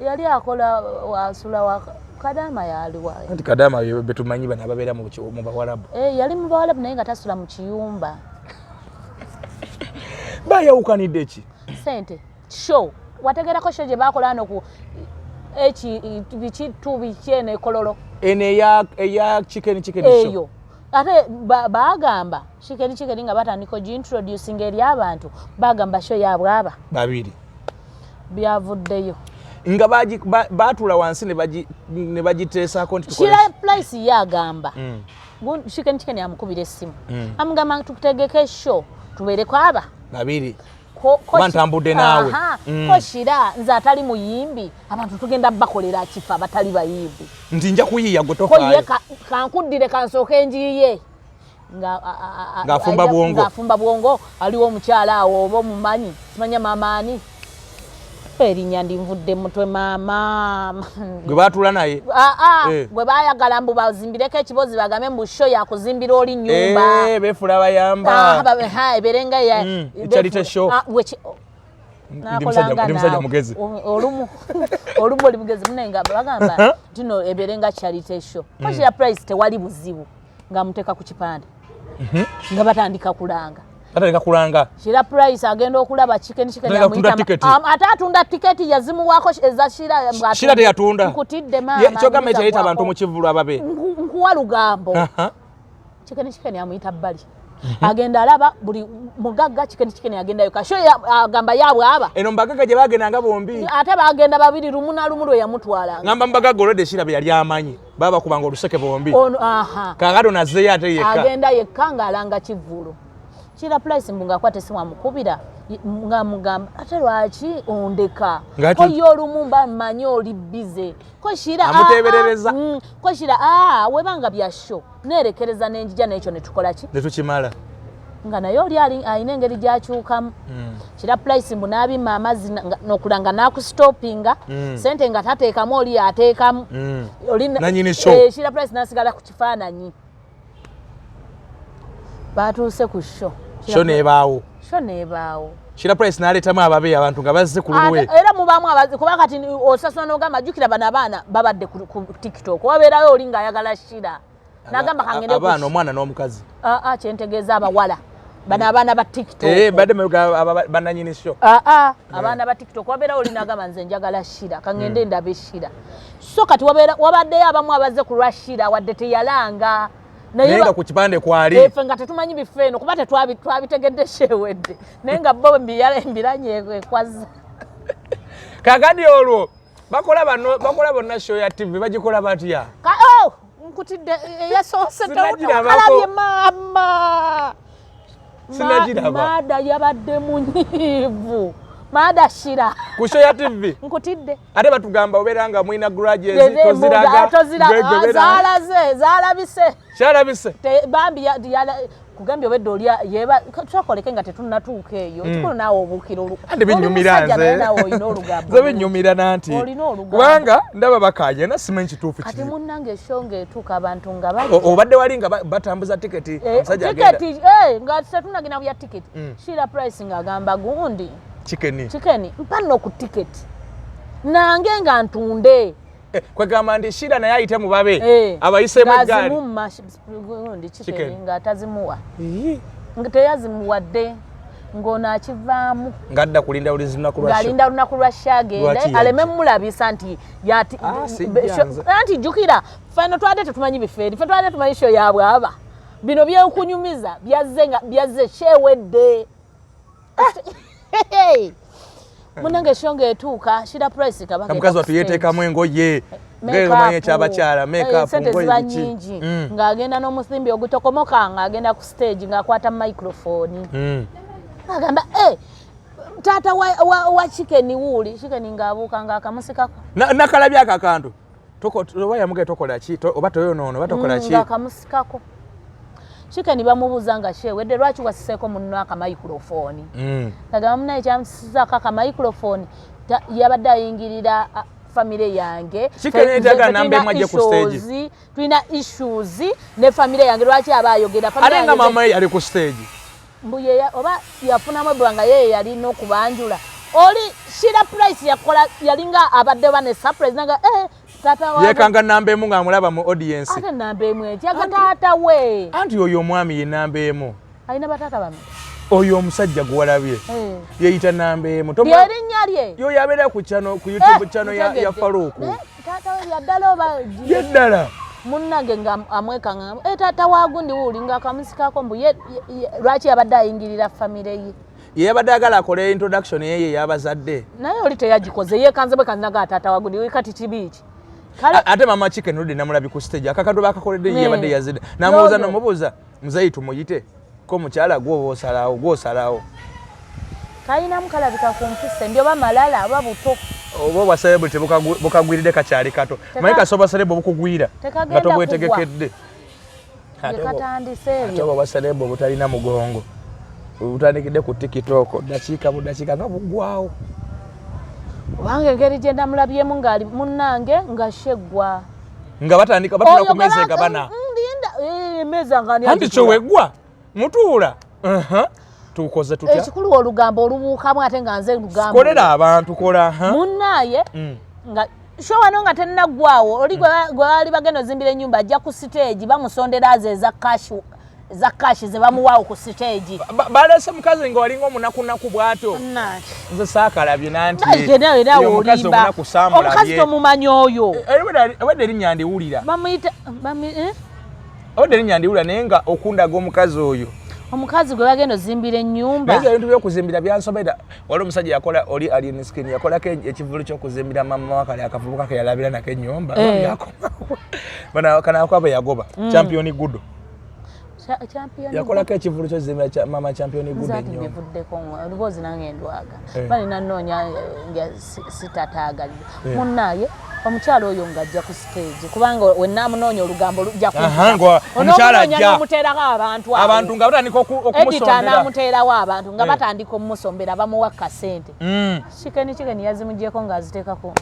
yali akola wasula wa kadaama yaliwa anti kadaama betumanyi bana ababeera mu Bawarabu yali mu Bawarabu naye nga tasula mu kiyumba bayawukanidde ki sente show wategerako show gye bakola hano ku bikitu bikyene kololo ene eya chicken show ate bagamba chikeni nga batandika introducing eri abantu bagamba show yabwe aba babiri byavuddeyo nga batula wansi ne bagiteesako nti Shira Price yagamba chikeni amukubira essimu amugamba tukutegeke show tubeereko aba babiri bantambudde naawe ko Shira nze atali muyimbi abantu tugenda bakolera kifa abatali bayimbi nti nja kuyiya gwe tofaayo kankuddire kansooke njiye ng'afumba bwongo aliwo omukyala awo oba omumanyi simanya maamaani erinnya ndinvudde mutwe maama gwe baatula naye gwe baayagala mbu bazimbireko ekibozi bagambe mbu sho yakuzimbira oli nnyumba beefula bayamba eberenga charity show nakolanga mugezi olumu oli mugezi munenga bagamba tino eberenga charity show ko Shira Price tewali buzibu nga muteeka ku kipande nga batandika kulanga Shira Price agenda okulaba chikeni ate atunda tiketi yazimuwako eza Shira teyatunda nkutidde maama kyogamba ekiyita abantu mu kivulu ababe nkuwa lugambo chikeni amuyita bbali agenda alaba buli mugagga chikeni agendayo kasho agamba yabwe aba eno mbagagga gye bagendanga bombi ate bagenda babiri lumu na lumu lwe yamutwalanga ngamba mbagagga olwedde Shira bye yali amanyi baba kubanga oluseke bombi kakado nazzeyo ate yekka agenda yekka ng'alanga kivulu Shira Price mbunga akwate simu amukubira nga mugamba ate lwaki ondeka ko y'olumu mba mmanyi oli bize ko Shira amuteeberereza ko Shira webanga bya show neerekereza n'enjija n'ekyo ne tukola ki ne tukimala nga naye oli alina engeri gy'akyukamu kira price mbu n'abimma amazzi n'okulanga n'akusitopinga sente nga tateekamu oli yateekamu kira price n'asigala ku kifaananyi baatuuse ku sho n'ebaawo kira price n'aleetamu ababe abantu nga bazze ku lulwe era mubaamu abaze kuba kati osasula n'ogamba jjukira bano abaana babadde ku tiktok wabeerayo oli ng'ayagala shira n'agamba kangende abaana omwana n'omukazi kyentegeeza abawala bano abaana ba tiktok badde bannanyini sho abaana ba tiktok wabeerayo oli n'agamba nze njagala shira kangende ndabe shira so kati wabaddeyo abamu abazze ku lwa shira wadde teyalanga naye nga ku kipande kwali efe nga tetumanyi bifo eno kuba twabitegedde shewedde naye nga bo mbiranye ekwaza kakati olwo bakola bonna show ya tv bagikola batya nkutidde eyasoose kalabye maama maada yabadde munyiivu maada shira ku show ya tv nkutidde ate batugamba obeera nga mwina grudges toziraga zaalabise bambi kugambye obedde oli yeba twakoleke nga tetunnatuuka eyo kikulu naawe obuukira andi binyumira nze binyumira nanti kubanga ndaba bakanye na simanyi kituufu kati munnange eshonga etuuka abantu nga obadde wali nga batambuza tiketi omusajja nga tetunagina bya tiketi shira price ng'agamba gundi chikeni mpanno ku tiketi nange nga ntunde kwegamba ndi shira naye ayite mu babe abayisemu eggaali chikeni nga tazimuwa teyazimuwadde ng'ono akivaamu ng'adda kulinda lunaku lwa shagenda aleme mulabisa nti anti jjukira feno twadde tetumanyi bifeeri fe twadde tumanyi sho yaabwe aba bino byekunyumiza byazze shewedde munange shonga etuuka shira price kabaka omukazi watu yeteekamu engoye ng'emanyi ekyabakyala makeup ngoye nyingi ng'agenda n'omusimbi ogutokomoka ng'agenda ku stage ng'akwata microphone agamba taata wa chicken wuuli chicken ng'abuuka ng'akamusikako nakalabya ako akantu oba yamuge tokola ki oba toyonoono oba tokola ki ng'akamusikako chicken bamubuuza nga shewedde lwaki wasiseeko munno akamicrophone agamba munaye kyamusisaako akamicrophone yabadde ayingirira famire yange tulina issues ne famire yange lwaki aba ayogera ate nga mama ye yali ku stage mbuye oba yafunamu ebbanga yeye yalina okubanjula oli shira price yalinga abadde bane surprise nanga yekanga namba emu ng'amulaba mu audience ate namba emu etyaga taata we anti oyo omwami ye namba emu alina bataata bame oyo omusajja gwalabye yeyita namba emu lyerinnya lye yo yabeera ku YouTube channel ya Faruku taata we yaddala oba yaddala munnange nga amwekanga taata wagundi wuuli ng'akamusikako mbu lwaki yabadde ayingirira famire ye yabadde agala akole introduction yeye yabazadde naye oli teyagikoze yekanze bwe kannaga taata wagundi kati kibiki ate mama chicken rudi namulabi ku stage akakado bakakoledde yabadde yazidde namubuuza nomubuuza muzayi tumuyite ko mukyala gwosalawo kalina mukalabika ku mpisa ndi oba malala aba buto oba obwaserebu bukagwiridde kakyali kato maye kasoba serebu obukugwira nga tobwetegekedde katandise ebyo oba obwaserebu obutalina mugongo butandikidde ku tikitoko dakiika budakiika nga bugwawo kubanga engeri gye ndamulabyemu ng'ali munnange nga sheggwa nga batandika batula ku meeza egabana emmeeza nga anti kyoweggwa mutuula tukoze tutya ekikulu olugambo olubuukamu ate nga nze lugambo kolera abantu kola munnaye nga sho wano nga tennaggwawo oli gwe baali bagenda ozimbira ennyumba ajja ku stage bamusondera ze za kashi ze bamuwaawo ku stage balese mukazi nga walinga omunakunaku bwato nze saakalabye nanti omukazi tomumanyi oyo obadde erinnya ndiwulira bamuyita obadde erinnya ndiwulira naye nga okundaga omukazi oyo omukazi gwe bagenda ozimbira ennyumba naye ebintu byokuzimbira byansobera wali omusajja yakola oli alien skin yakolako ekivulu kyokuzimbira mama wakali akavubuka keyalabira nako ennyumba kanakwaba yagoba champion gudo yakolako ekivulu kyozimbira mama champion gudo ennyumba oluboozi nange ndwaga balina nnoonya nga sitataagalire munnaye omukyala oyo ng'ajja ku stage kubanga wennamunoonya olugambo lujja omukyala ajja n'omuteerako abantu nga batandika okumusombera edita n'amuteerawo abantu nga batandika omumusombera bamuwa kasente Chicken yazimugyeko ng'aziteekako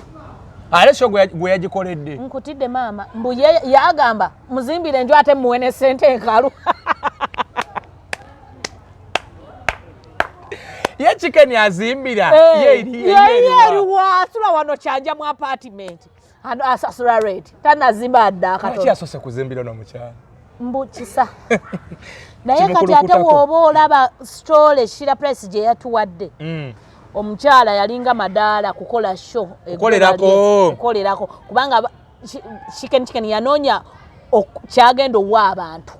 ale sho gwe yagikoledde nkutidde maama mbu yagamba muzimbire enju ate muwe ne ssente enkalu ye Chicken yazimbira wasula wano kyanja mu apartment asasula rate tanazimba adda akatono yasose kuzimbira n'omukyala mbu kisa naye kati ate wooba olaba stole Shira Price gye yatuwadde omukyala yalinga madaala kukola show kukolerako kubanga Chicken yanoonya kyagenda owa abantu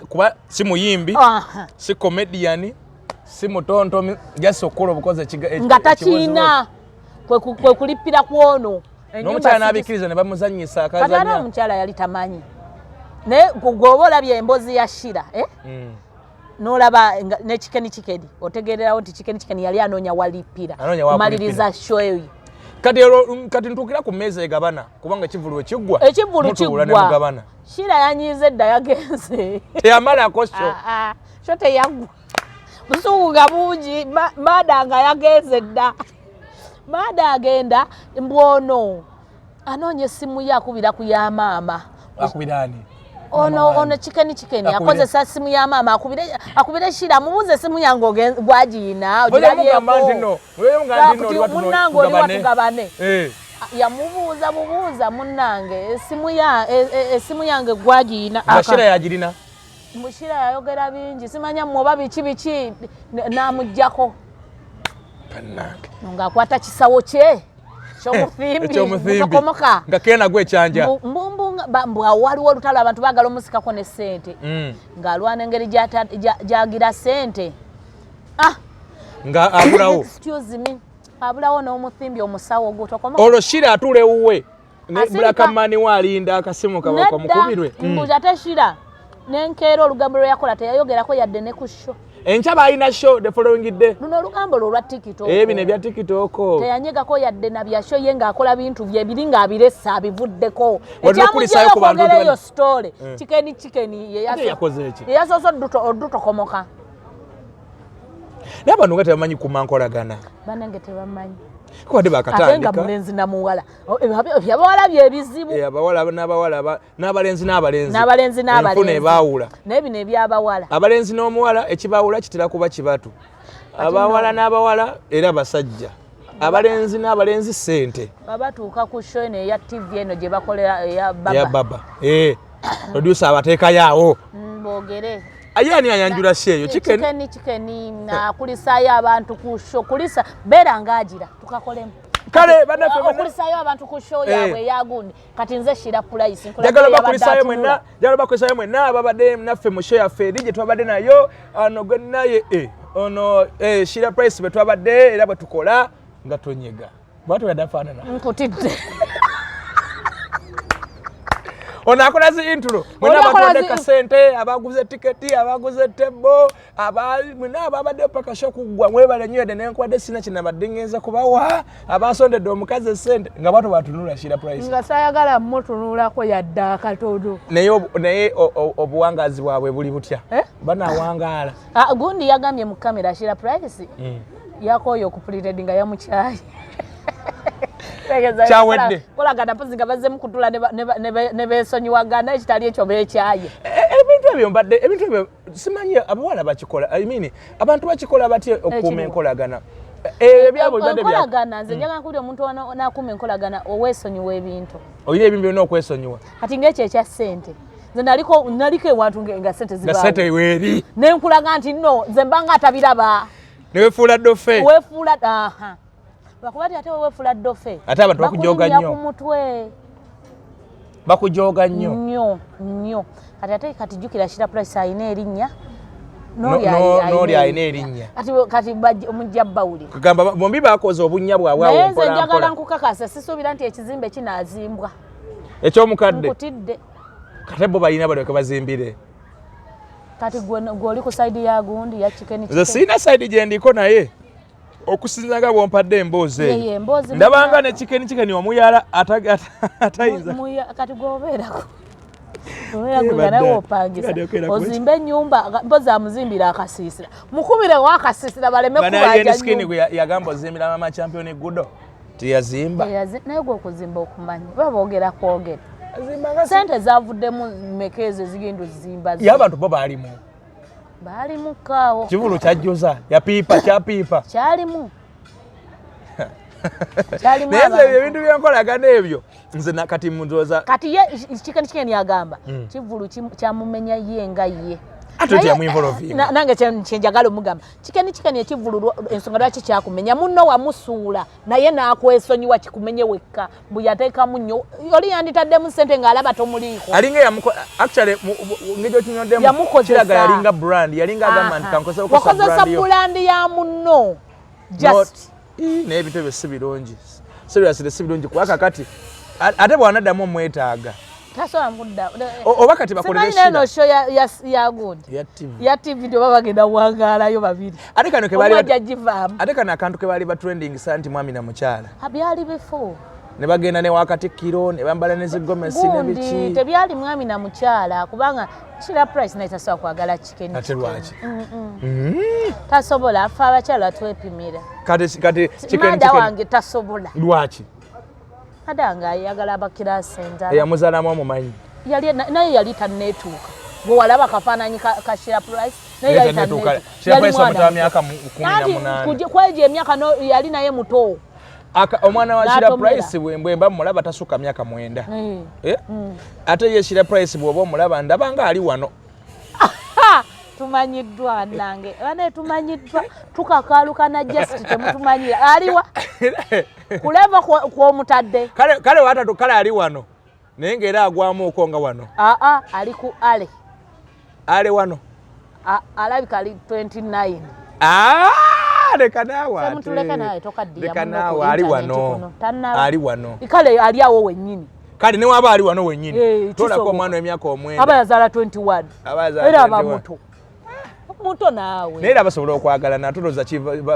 kuba si muyimbi si comedian si mutonto jasi okukola obukozi nga takiina kwe kulippira kwono n'omukyala n'abikiriza ne bamuzanyisa akazanya kati omukyala yali tamanyi naye gwoba olabye emboozi ya Shira n'olaba ne Chicken otegeererawo nti Chicken yali anoonya walippira kumaliriza show eyo kati ntuukira ku mmeeza egabana kubanga ekivulu ekiggwa Shira yanyiiza edda yagenze teyamalako sho teyaggwa busuuga bungi maada nga yagenze dda maada agenda mbwono anoonya essimu ye akubira ku ya maama ono Chicken akozesa simu ya maama akubire Shira amubuuza essimu yange gwagiina munnange oli watugabane yamubuuza munnange essimu yange gwagiina Shira yagirina Shira yayogera bingi simanya mwoba biki n'amuggyako ng'akwata kisawo kye ky'omufimbi tokomoka nga kena gwe ekyanja waliwo olutalo abantu baagala omusikako ne ssente ng'alwana engeri gy'agira ssente nga abulawo abulawo n'omufimbi omusawo gwo tokomoka olwo Shira atule wuwe ne Blackman walinda akasimu kamukubirwe mbuzi ate Shira nenkeera olugambo lwe yakola teyayogerako yadde ne ku show enkyaba alina show the following day luno olugambo lwo lwa TikTok bino ebya TikTok teyanyegako yadde na bya show ye ng'akola bintu bye biri ng'abiresa abivuddeko ekyamulisayo ku bantu eyo story Chicken yeyasoose oddutokomoka naye abantu nga tebamanyi kumankolagana banange tebamanyi kwadde bakatandika atenga mulenzi na muwala byabawala byebizibu abawala n'abalenzi enfuna ebaawula naye bino ebyabawala abalenzi n'omuwala ekibaawula kitera kuba kibatu abawala n'abawala era basajja abalenzi n'abalenzi ssente babatuuka ku show eno eya TV eno gye bakolera eya baba producer abateekayaawo boogere ayani ayanjula sheeyo Chicken akulisaayo abantu ku show kulisa beera ngaagira tukakolemu kale bannaffe okulisaayo abantu ku show yaabwe eyagundi kati nze Shira Price njagala bakulisaayo mwenna ababadde naffe mu show yaffe eri gye twabadde nayo ano gwe naye ono Shira Price bwe twabadde era bwe tukola nga tonyega bwatu yadafaanana nkutidde ono akola zi intro mwena abatondeka ssente abaguze tiketi abaguze tebo mwena ababadde paka show kuggwa mwebale nnyo yadde nenkwadde sina kinabadde ngenza kubawa abasondedde omukazi ssente nga batu batunula Shira Price nga sayagala mutunulako yadde akatodo naye obuwangazi bwabwe buli butya banawangaala gundi yagambye mu kamera Shira Price yakoyo okupulitedi nga yamukyayi kyawedde kolagana mpozi nga bazzemu kutula ne beesonyiwagana ekitali ekyo beekyaye ebintu ebyo simanyi abawala bakikola abantu bakikola batya okukuuma enkolagana ebyabo enkolagana nze njagala nkuwulira omuntu n'akuuma enkolagana oweesonyiwa ebintu olina ebintu byonna okwesonyiwa kati ng'ekyo ekya ssente nze naliko ewantu nga ssente zibaawo weeri nenkulaga nti nno nze mbanga atabiraba newefuula ddofe bakuba ate wewefuula ddofe ate abantu bakujooga nnyo ku mutwe bakujooga nnyo kati jjukira Shira Price alina erinnya n'oli alina erinnya kati omujja bawulira kugamba bombi bakoze obunnya bwabwe awo naye nze njagala nkukakasa sisuubira nti ekizimbe kinaazimbwa eky'omukadde nkutidde kate bo balina balyoke bazimbire kati gw'oli ku sayidi ya gundi ya Chicken nze sirina sayidi gye ndiko naye okusinza nga bwompadde emboozi Ye emboozi. Ndabanga ne chicken omuyala atayinza. Kati gobeerako. Gana wopangisa. Ozimbe ennyumba mpozi amuzimbira akasiisira. Mukubire wa akasiisira baleme kubaja. Bana yeni skin yagamba ozimbira mama champion gudo. Tiyazimba. Naye gwe okuzimba okumanyi. Baboogera kwogera. Sente zavuddemu mekeze zigenda zimba. Y'abantu bo baalimu. Baalimu kaawo. Kivulu kyajjoza ya pipa kya pipa. Kyalimu. Neze ebintu byenkolagana ebyo nze nakati mundoza kati ye chicken yagamba kivulu kyamumenya ye nga ye atoti yamuinvolve nange kyenjagala omugamba chicken ekivulu ensonga lwaki kyakumenya munno wamusuula naye nakwesonyiwa kikumenye wekka mbu yateekamu nnyo oli yanditaddemu ssente ng'alaba tomuliiko alinga actually ngejo kinyoddemu kiraga yalinga brand yalinga agamba nti wakozesa brand ya munno just n'ebintu ebyo si birungi seriously si birungi kuba kakati ate bw'anaddamu omwetaaga tasobola mudda oba kati bakolere shira show ya good ya TV ndio baba bagenda wangaalayo babiri ate kano ke bali bajjivaamu ate kano akantu ke bali ba trending santi mwami na mukyala abyali before ne bagenda ne wakati kiro ne bambala ne zigomesi ne bichi tebyali mwami na mukyala kubanga Shira price na itasobola kwagala chicken ate lwaki tasobola afa abakyala twepimira kati chicken wange tasobola lwaki adanga ayagala abakira senta eyamuzalamu omumanyi naye yali tanneetuuka bwe walaba kafaananyi ka Shira price naye yali tanneetuuka Shira price omutaba myaka 18 kweje emyaka yali naye muto omwana wa Shira price bwemba mulaba tasuka myaka 9 ate ye Shira price bwoba omulaba ndabanga ali wano tumanyiddwa nange bane tumanyiddwa tukakalukana just temutumanyira aliwa kuleva kw'omutadde kale watatu kale ali wano naye ng'era agwamu okonga wano ali ku ale wano alabika ali 29 leka naawe semutuleka naye tokaddiya ali wano kale ali awo wennyini kale ne waba ali wano wennyini tolako omwana w'emyaka 9 aba yazaala 21 era aba muto naawe naye era basobola okwagala natuloza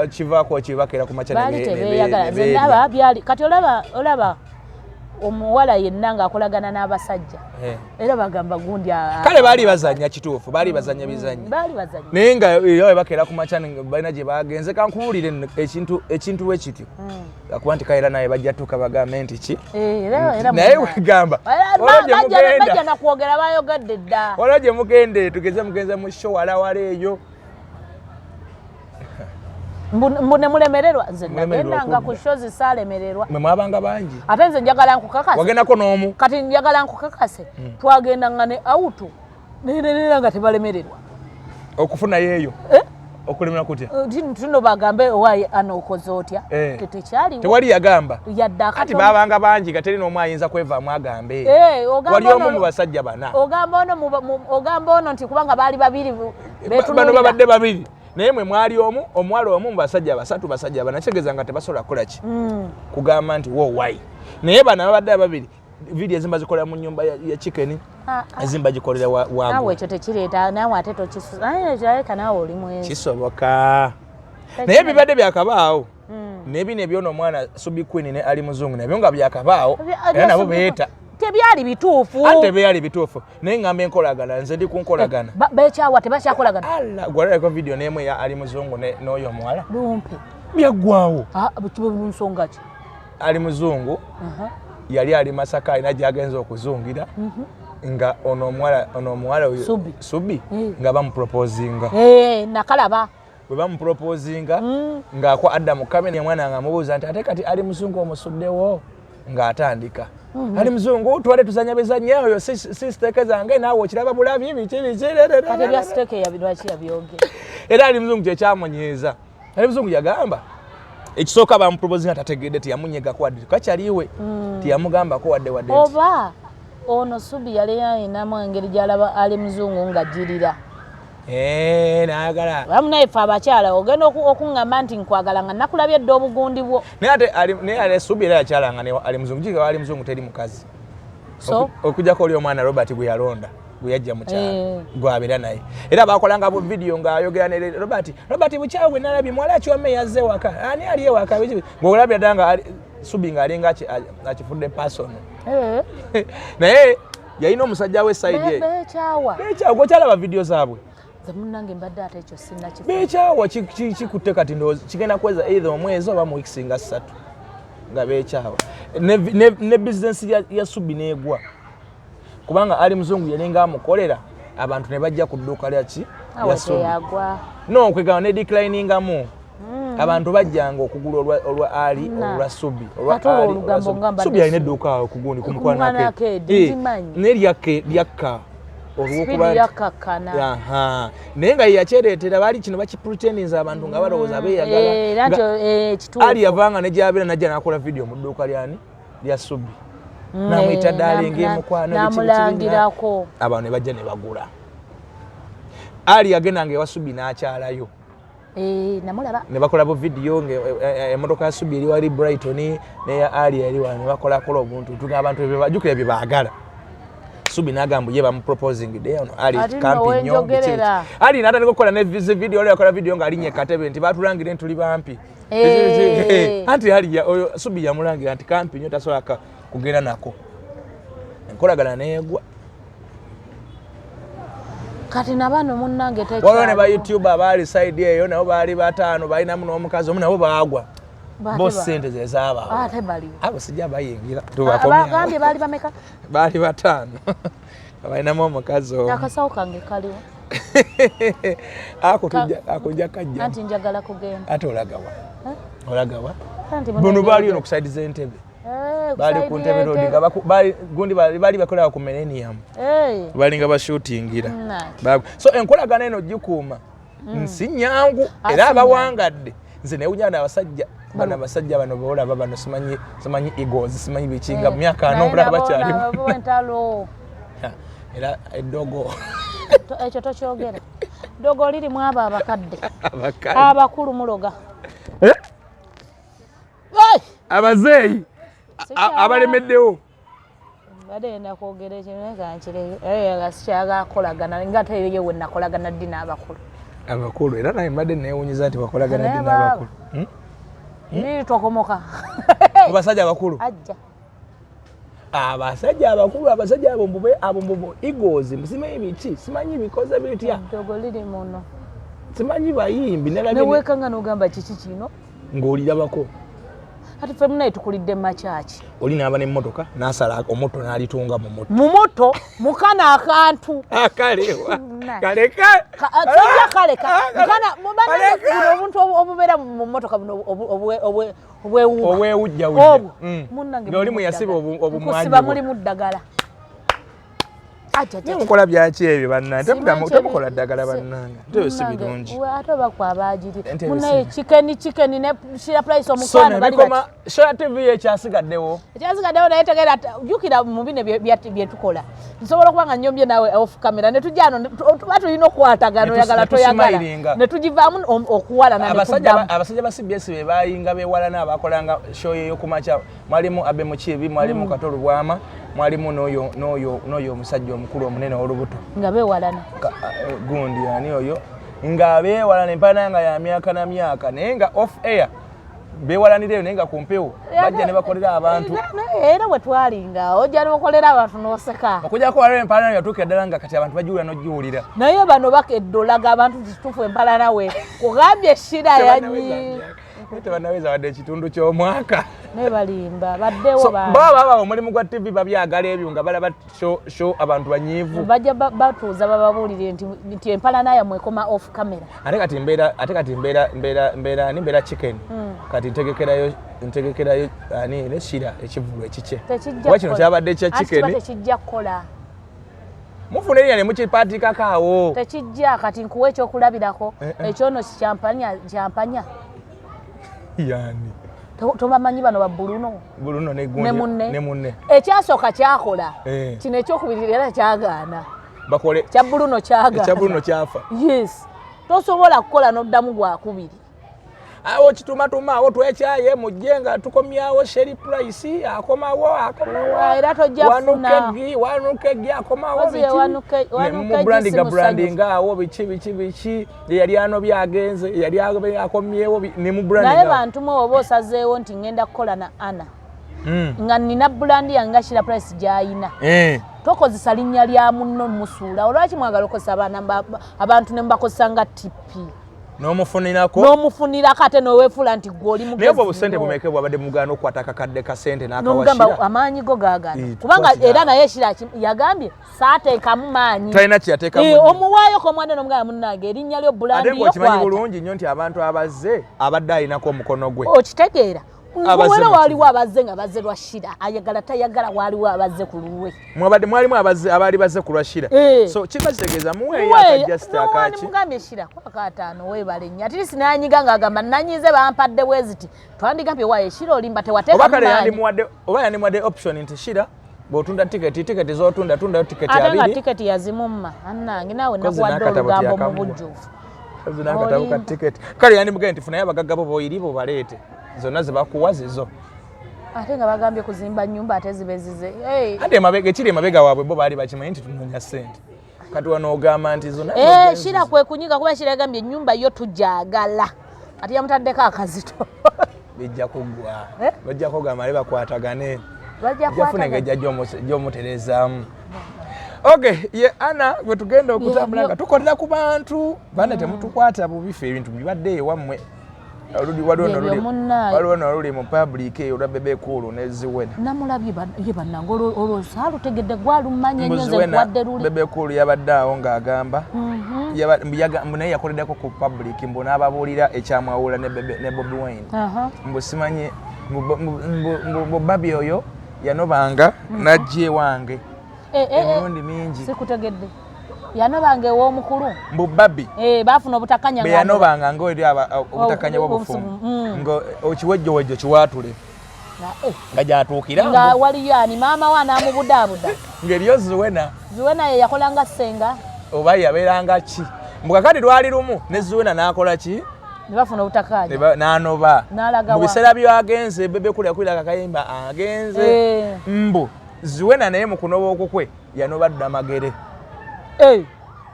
kivaako kibakera ku maca kati olaba omuwala yenna ng'akolagana n'abasajja era bagamba gundi kale baali bazanya kituufu baali bazanya bizanyi naye nga era bakera ku maca balina gye bagenze kankubuulire ekintu wekityo akuba nti kaera naye bajja tuka bagambe nti ki naye wegamba bajja nakwogera bayogadde dda waliwo gye mugende tugeze mugenze mu show walawala eyo mbune mulemererwa nze nagendanga ku show zisalemererwa mwe mwabanga bangi ate nze njagala nkukakase wagendako n'omu kati njagala nkukakase twagendanga ne auto nenera nga tebalemererwa okufuna yeeyo okulemera kutya tuno bagambe owaye anokoze otya tekyali tewali yagamba yadda kati babanga bangi gateri n'omu ayinza kwevaamu agambe wali omu mu basajja bana ogamba ono nti kubanga baali babiri bano babadde babiri naye mwe mwali omuwala omu mu basajja basatu basajja bana kitegeeza nga tebasobola kukola ki kugamba nti wowai naye bano ababadde ababiri vidiyo ezimba zikolera mu nnyumba ya chicken ezimba gikolera waawe ekyo tekireeta naawe ate tokisusaleka naawe oli mwezi kisoboka naye bibadde byakabaawo nebino ebyona omwana Subi Queen ne Ali Muzungu nabyo nga byakabaawo era nabo beeta tebyali bituufu ate byali bituufu naye ngamba enkolagana nze ndi kunkolagana bekyawa tebakyakolagana gwalako vidiyo n'emu ya Ali Muzungu n'oyo omuwala lumpe byaggwawo nsonga ki Ali Muzungu yali ali Masaka alina gy'agenza okuzungira nga ono omuwala oyo Subi nga bamuproposinga nakalaba bwe bamuproposinga ng'akwa Adamu Kamene omwana nga amubuuza nti ate kati Ali Muzungu omusuddewo ng'atandika Ali Muzungu twale tuzanya bizanya oyo sisiteke zange naawe okiraba bulabi biki era Ali Muzungu kyekyamunyiiza Ali Muzungu yagamba ekisooka bamuproposinga tategedde tiyamunyegako wadde kakyaliwe tiyamugambako wadde oba ono Subi yali ayinamu engeri gy'alaba Ali Muzungu ng'ajjirira nayagala bamunaife abakyala ogenda okuŋŋamba nti nkwagala nga nakulabye dde obugundi bwo naye ate Subi era yakyalanga Ali Muzungu jiga Ali Muzungu teri mukazi okujjako oli omwana Robert gwe yalonda yajja mu kyalo gwabera naye era bakolanga bu video ng'ayogera ne Robert bukyawe nalabye mwala kyome yazze waka ani ali ewaka ng'olabira danga Subi ng'alinga akifudde person naye yalina omusajja we side ye Bekyawa gokyalaba video zaabwe munange mbadde ate ekyo sinna kifu Bekyawa kikutte kati ndowooza kigenda kweza either omwezi oba mu weeks nga 3 nga Bekyawa ne business ya Subi neegwa kubanga ali muzungu yalinga amukolera abantu ne bajja ku dduuka lyaki ya Subi no kwegana ne decliningamu abantu bajjanga okugula olwa ali olwa Subi Subi alina edduuka okugundi kumukwana lyakka olwokuba naye nga yakyereetera baali kino bakipretendinza abantu nga balowooza beeyagala ali yavanga ne gyabera najja n'akola video mu dduuka lyani lya Subi namuyita ddala namulangirako abantu ne bajja ne bagula ali yagendanga ewa Subi n'akyalayo namulaba ne bakola bu video emmotoka ya Subi eri wali Brighton neya ali eri wano ne bakolakola obuntu tuga abantu bebajukira bye baagala Subi n'agamba ye bamuproposing day ono ali camping nyo ali natandika okukola ne video oli yakola video nga alinye katebe nti batulangire ntuli bampi anti ali oyo Subi yamulangira nti camping nyo tasobola kugenda nako enkolagana neegwa kati nabano munnange tekyalo waliwo ne ba YouTube abaali side eyo nabo baali bataano balinamu n'omukazi omu nabo baagwa bo ssente ze zaaba abo sijja bayingira tubagambye baali bameka baali bataano balinamu omukazi omu akasawo kange kaliwo akujja kajja anti njagala kugenda ate olagawa bono baali ono kusaidiza entebe bali ku ntebe road nga gundi bali bakola ku Millennium bali nga bashootingira so enkolagana eno gikuuma nsi nyangu era abawangadde nze newunyana abasajja bana basajja bano boolaba bano simanyi egos simanyi bikinga mu myaka anombula bakyali era eddogo ekyo tokyogera dogo liri mu abo abakadde abakulu muloga abazeeyi abalemeddewo badenda kwogera ekyo kankire gasikyagakolagana nga teyeyo we nakolagana ddi n'abakulu era naye mbadde neewunyiza nti bakolagana ddi n'abakulu tokomoka abasajja abakulu ajja abasajja abakulu abasajja abo egos simanyi biki simanyi bikoze bitya dogo liri muno simanyi bayimbi newekanga n'ogamba kiki kino ng'olirabako ati fe munaye tukulidde makyaki oli n'aba n'emmotoka n'asala omuto n'alitunga mu moto mukana akantu akalewa kaleka kijja kaleka mukana mubana omuntu obubeera mu mmotoka buno obwewujja munnange oli muyasiba obumwanyi muli muddagala mukola byaki ebyo bannange temukola ddagala bannange nteyo si birungi ate obaku abagiri munaye chikeni ne shira price omukwano bali bati Shora TV ekyasigaddewo naye tegeera jukira mu bino bye tukola nsobola okubanga nyombye nawe off camera ne tujjano tuba tulina okwatagana oyagala toyagala ne tugivaamu okuwalana abasajja ba CBS be bayinga bewalana abakolanga show eyo kumacha mwalimu Abe Mukiibi mwalimu Katolu Bwama mwalimu n'oyo omusajja omukulu omunene olubuto nga beewalana gundi yani oyo nga beewalana empana nga ya myaka na myaka naye nga off air beewalanire naye nga ku mpewo bajja ne bakolera abantu era bwe twalinga ojja n'okolera abantu n'oseka okujjako waliwo empalana yatuuka ddala nga kati abantu bagiwulira n'ogiwulira naye bano bakeddolaga abantu kituufu empalana we kugambye eshira yanyi tebanaweza wadde ekitundu ky'omwaka naye balimba baddewo baba omulimu gwa TV babyagala ebyo nga balaba show abantu banyiivu bajja batuuza bababuulire nti empalana yammwe ekoma off camera ate kati mbeera chicken kati ntegekerayo ani neshira ekivulu ekikye kuba kino kyabadde kya chicken tekijja kukola mufuna eriya ne mukipaatiikako tekijja kati nkuwa ekyokulabirako ekyono kyampanya yani tobamanyi bano ba Bruno ne munne ekyasooka kyakola kino ekyokubiri era kyagaana kya Bruno kyagaana ekya Bruno kyafa yes tosobola kukola n'oddamu gwakubiri awo kituma awo twekyaye mujjenga tukomyawo Sherry Price akomawo era tojafuna wanukegi akomawo mu branding awo bichi yali ano byagenze yali akomyewo ne mu branding naye bantu mo oba osazeewo nti ngenda kukola na Anna nga nina brand yanga Sherry Price gyayina tokozesa linnya lya munno musuula olwaki mwagala okozesa abantu ne mbakozesa nga tipi n'omufunira kate n'oweefula nti gw'oli mugezi naye obusente bumeke bwabadde mugano okwata kakadde kasente n'akawashira amaanyi go gaagana kubanga era naye Shira yagambye saateekamu maanyi talina kyateekamu omuwaayo komwande n'omuganda munnange erinnya lyo bulandi yo kwata ate kimanyi bulungi nnyo nti abantu abazze abadde alinako omukono gwe okitegeera wera waliwo abazze nga bazze lwa Shira ayagala tayagala waliwo abazze ku luwe mwalimu abazze abali bazze ku lwa Shira so kibazitegeeza muweeyo akajjasta akaki mugambye Shira kwaka 5 weebale nnyo ati sinanyiga ng'agamba nanyize bampadde bweziti twandigambye waaye Shira olimba tewateeka oba yandimuwadde option nti Shira bw'otunda tiketi z'otunda tiketi abiri ate nga tiketi yazimumma annange naawe nakuwadde olugambo mu bujjuvu zinakatabu ka tiketi kale yandimugambye nti funayo abagagga bo boyiri bo baleete zonna zibakuwa zizo ate nga bagambye kuzimba nnyumba ate zibezize ate ekiri emabega waabwe bo baali bakimanyi nti tunoonya ssente kati wano ogamba nti zonna Shira kwe kunyiga kuba Shira yagambye ennyumba yo tujagala ati yamutaddeko akazito bijja kuggwa bajja kugamba ale bakwatagane jafuna engejja gy'omuterezaamu okay ye Anna gwe tugenda okutambula nga tukolera ku bantu bane temutukwata bubife ebintu bibadde ewammwe waliwo noluli mu public olwa Bebe Cool ne Ziwena namulabye ye bannange olwosaalutegedde gwalumanya ennyo nkuwadde luli Bebe Cool yabadde awo ng'agamba naye yakoleddeko ku public mbu n'ababuulira ekyamwawula ne Bobi Wine mbu simanyi mbu babi oyo yanobanga n'ajja ewange emirundi mingi sikutegedde yanobanga ew'omukulu mbu babi baafuna obutakanya beyanobanga ng'oli obutakanya bw'obufumu okiwejjowejjo kiwaatule nga gyatuukira nga waliyo ani maama we anaamubudaabuda ng'eriyo Ziwena ye yakolanga ssenga oba yabeeranga ki mbu kakati lwali lumu ne Ziwena n'akola ki ne bafuna obutakanya n'anoba mu biseera byagenze Bebe Cool yakulira kakayimba agenze mbu Ziwena naye mu kunoba okukwe yanoba dda magere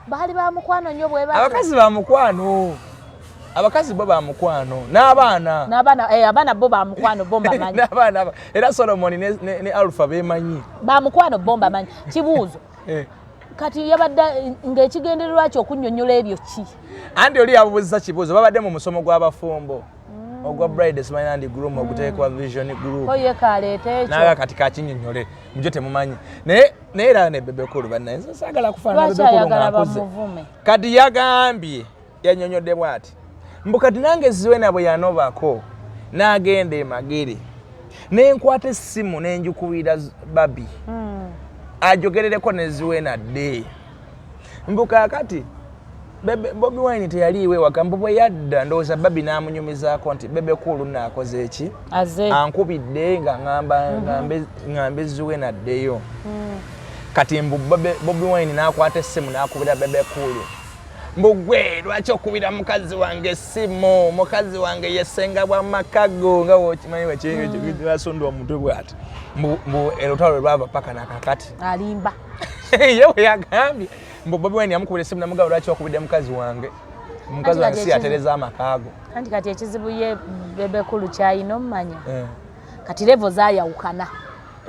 baali ba mukwano nnyo bwe abakazi ba mukwano abakazi bo ba mukwano n'abaana bo ba mukwano bo mbamanyi n'abaana era Solomon ne Alpha beemanyi ba mukwano bo mbamanyi kibuuzo kati yabadde ng'ekigendererwa kyo okunnyonnyola ebyo ki anti oli yabubuuza kibuuzo babadde mu musomo gw'abafumbo ogwa Bride Smile Groom oguteekwa Vision Group oye kaleeta ekyo naga kati kakinnyonnyole mujjo temumanyi naye era ne Bebe Cool bannaye saagala kufaanana Bebe Cool ng'akoze kati yagambye yannyonnyodde bw'ati mbu kati nange Ziwena bwe yanobako n'agenda emagere n'enkwata essimu n'enjukubira Babi ajogerereko ne Ziwena dde mbu kaakati Bobi Wine teyaliiwe waka mbu bwe yadda ndowooza Babi n'amunyumizaako nti Bebe Cool naakoze eki ankubidde nga ŋŋambe Ziwena addeyo kati mbu Bobi Wine n'akwata essimu n'akubira Bebe Cool mbu gwe lwaki okubira mukazi wange essimu mukazi wange yesenga bwa makago nga wokimanyi basonda omutwe bw'ati mbu olutalo lwe lwava paka nakakati alimba ye bwe yagambye mbu Bobi Wine yamukubira essimu namugamba lwaki okubidde mukazi wange si yatereza amakaago anti kati ekizibu ye Bebe Cool kyayina omumanya kati levo zaayawukana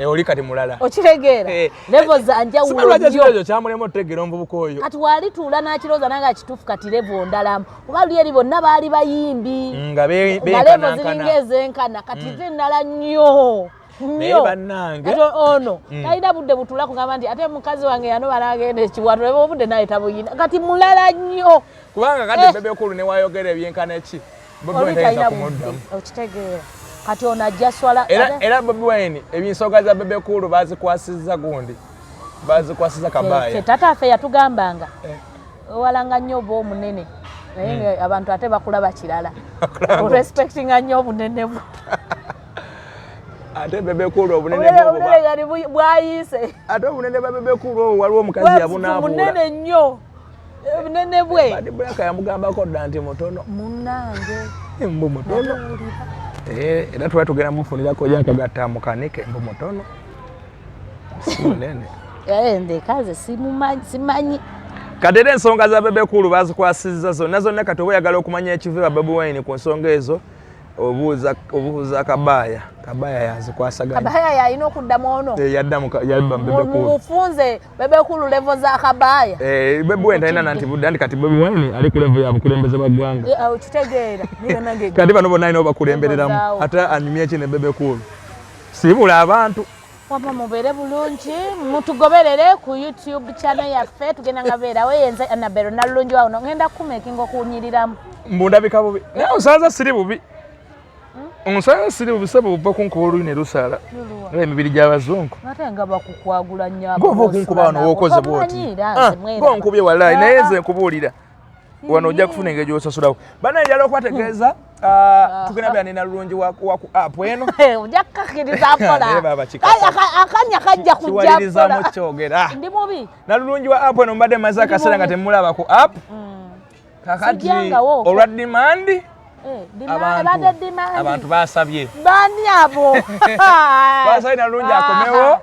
oli kati mulala okitegeera levo zanjawulo nnyo kyamulema otutegeera omuvubuka oyo kati walituula n'akirooza nange akituufu kati levo ndalamu oba luli eri bonna baali bayimbi nga levo ziringa ezenkana kati zinala nnyo naye bannange ono talina budde butuula kugamba nti ate mukazi wange yanoba n'agenda ekiwato leba obudde naye tabuyina kati mulala nnyo kubanga kati Bebe Cool ne wayogera ebyenkana eki Bobi Wine tayinza kumuddamu okitegeera kati ono ajja swala era Bobi Wine ebinsoga za Bebe Cool bazikwasizza gundi bazikwasiza kabaaya tataffe yatugambanga owalanga nnyo oba omunene naye abantu ate bakulaba kirala respectinga nnyo obunene bwo ate Bebe Cool obunene bwayise ate obunene bwa Bebe Cool waliwo omukazi yabunaabula munene nnyo Bunene bwe. Badi Black yamugambako dda nti mutono. Munnange. Mbu mutono. Era tuba tugenda mufunirako yakagatta mukanike mbu mutono. Munene. Ndekaze simanyi. Kadere ensonga za Bebe Cool bazikwasizza zonna kati oba oyagala okumanya ekiva Baby Wine ku nsonga ezo obuuza Kabaya yazikwasaganya. Kabaya yalina okuddamu ono. Yaddamu Bebe Cool. Mufunze Bebe Cool level za Kabaya. Bebe Wine talina nanti budde kati Baby Wine ali ku level ya bukulembeze bw'eggwanga. Kitegeera nibenage. Kati bano bonna alina obakulembereramu ate anyumya ki ne Bebe Cool. Sibula abantu. Wapa mubere bulungi mutugoberere ku YouTube channel yaffe tugenda ngabeerawo yenze Annabel nalungi wawo ngenda kumekinga okunyiriramu mbundabika bubi naye osaza siri bubi omusaza siri bubi sebo bupa kunkuba olwine lusala emibiri gy'abazungu ate nga bakukwagula nnyabo ngova okunkuba wano wookoze bwoti ngonkubye wallahi naye nze nkubuulira wano ojja kufuna engeri gy'osasulawo bana njala okubategeeza tugenda bya nina lulungi wa ku app eno ojja kukakiriza apola akanya kajja kujjakiwalirizamu kyogera ndi mubi nalulungi wa app eno mbadde maze akaseera nga temulaba ku app kakati olwa dimandi abantu basabye bani abo basabye nalulungi akomewo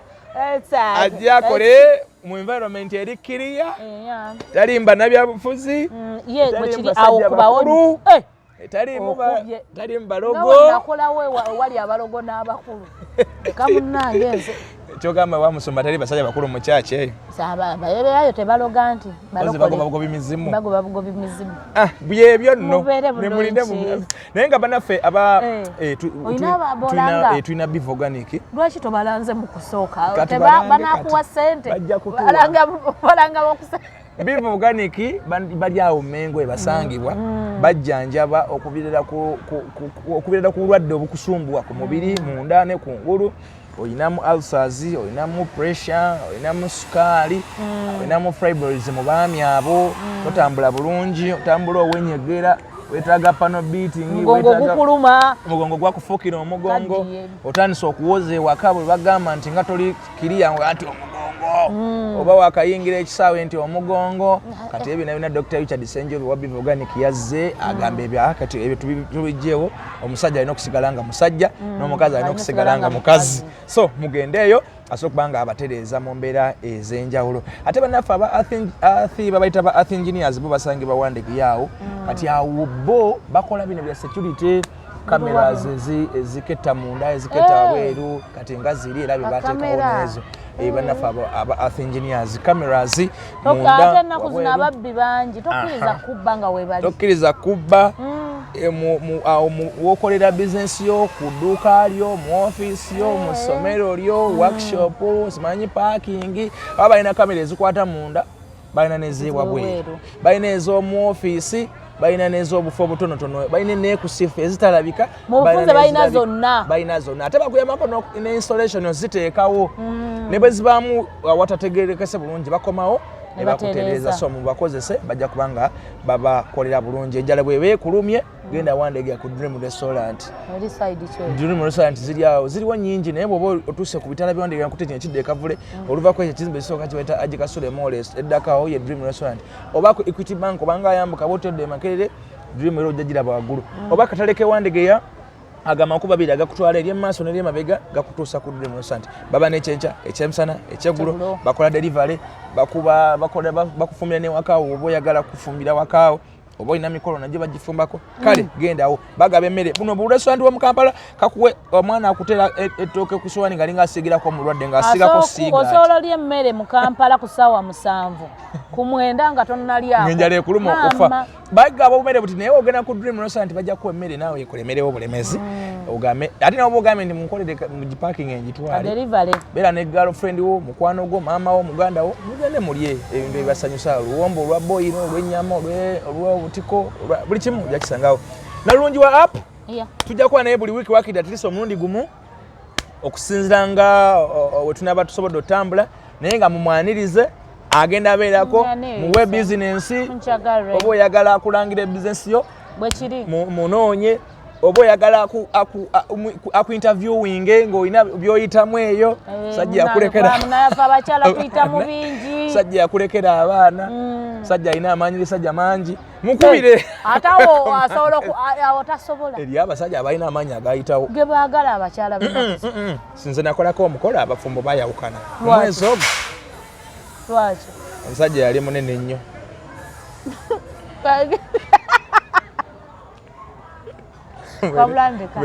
ajja akole mu environment eri kiriya talimba nabyabufuzi talimba balogo nakolawe wali abalogo n'abakulu ekamunange nze kyogamba wamusumba tali basajja bakulu mu kyaki eyo bayeberayo tebaloga nti bagoba bimizimu byebyo nno nemulinde naye nga banaffe tulina beef organic lwaki tobalanze mu kusooka banakuwa ssente balanga bokusente beef organic bali awo Mengo ebasangibwa bajjanjaba okuvirira ku bulwadde obukusumbuwa ku mubiri munda ne ku ngulu oyinamu ulcers oyinamu pressure oyinamu sukaali oyinamu fibroids mu baami abo otambula bulungi otambula owenyegera wetaaga panel beating mugongo gwakufukira omugongo otandisa okuwoza ewaka bwe bagamba nti nga toli kiriya ati omugongo oba wakayingira ekisaawe nti omugongo kati ebyo nabina Dr. Richard Senjo wa Beef Organic yazze agamba ebyo kati ebyo tubijjeewo omusajja alina okusigala nga musajja n'omukazi alina okusigala nga mukazi so mugendeeyo asobola kubanga abatereeza mu mbeera ez'enjawulo ate bannaffe babayita ba earth engineers bo basangibwa Wandegi yawo kati awo bo bakola bino bya security cameras eziketta munda eziketta wabweru kati nga ziri era byebateekawo nezo bannaffe aba earth engineers cameras munda ate ennaku zino ababbi bangi tokkiriza kubba nga webali tokkiriza kubba wokolera bizinesi yo ku dduuka lyo mu ofiisi yo mu ssomero lyo workshop simanyi parking baba balina kamera ezikwata munda balina n'ez'ewabweru balina ez'omu ofiisi balina n'ez'obufo obutonotono balina n'ekusifu ezitalabika balina zonna ate bakuyambako ne installation ziteekawo ne bwe zibaamu awatategeerekese bulungi bakomawo ne bakutereeza so mu bakozese bajja kubanga babakolera bulungi enjala bweba ekulumye genda Wandegi ku Dream Restaurant Dream Restaurant ziriwo nyingi naye bw'oba otuuse ku bitala by'Wandegi nakuteekya ekidde ekavule oluvako ekyo ekizimbe ekisooka kibaita Ajikasule Mall eddakawo ye Dream Restaurant oba ku Equity Bank obanga ayambuka botedde Makerere Dream ero ojja giraba waggulu oba katale ke Wandegi agamakuba babiri agakutwala eri emaaso n'eri emabega gakutuusa ku Dream Restaurant baba n'ekyenkya ekyemisana ekyeggulo bakola delivery bakufumira newakaawo oba oyagala kufumbira wakaawo oba olina mikolo nagyo bagifumbako kale gendawo bagaba emmere buno bu restaurant wa mu Kampala kakuwe omwana akutera ettooke ku sowani nga linga asiigirako omulwadde ng'asiigako siiga osobola olya emmere mu Kampala ku ssaawa 7 ku 9 nga tonnalyako ng'enjala ekuluma okufa bagaba obumere buti naye ogenda ku Dream Restaurant bajja kuwa emmere naawe ekolemerewo obulemezi ogambe ate nabo ogambe nti munkolere mu giparking engitwale beera ne girlfriend wo mukwano gwo maama wo muganda wo mugende mulye ebintu ebibasanyusa oluwombo olwa boyiro olw'ennyama olw'obutiko buli kimu ojja kisangawo nalulungi wa app tujja kuba naye buli wiiki wakidde atilisa omulundi gumu okusinzira nga we tunaba tusobodde otambula naye nga mumwanirize agenda abeerako muwe bizinensi oba oyagala akulangira ebizinensi yo bwekiri munoonye oba oyagala akuinterviewinge ng'olina by'oyitamu eyo sajja yakulekera nayafa abakyala tuyita mu bingi sajja yakulekera abaana sajja alina amaanyi lisajja mangi mukubire ate awo asobola awo tasobola eri abasajja abalina amaanyi agayitawo ge baagala abakyala sinze nakolako omukolo abafumbo bayawukana omwezi ogwo lwaki omusajja yali munene nnyo wabula ndeka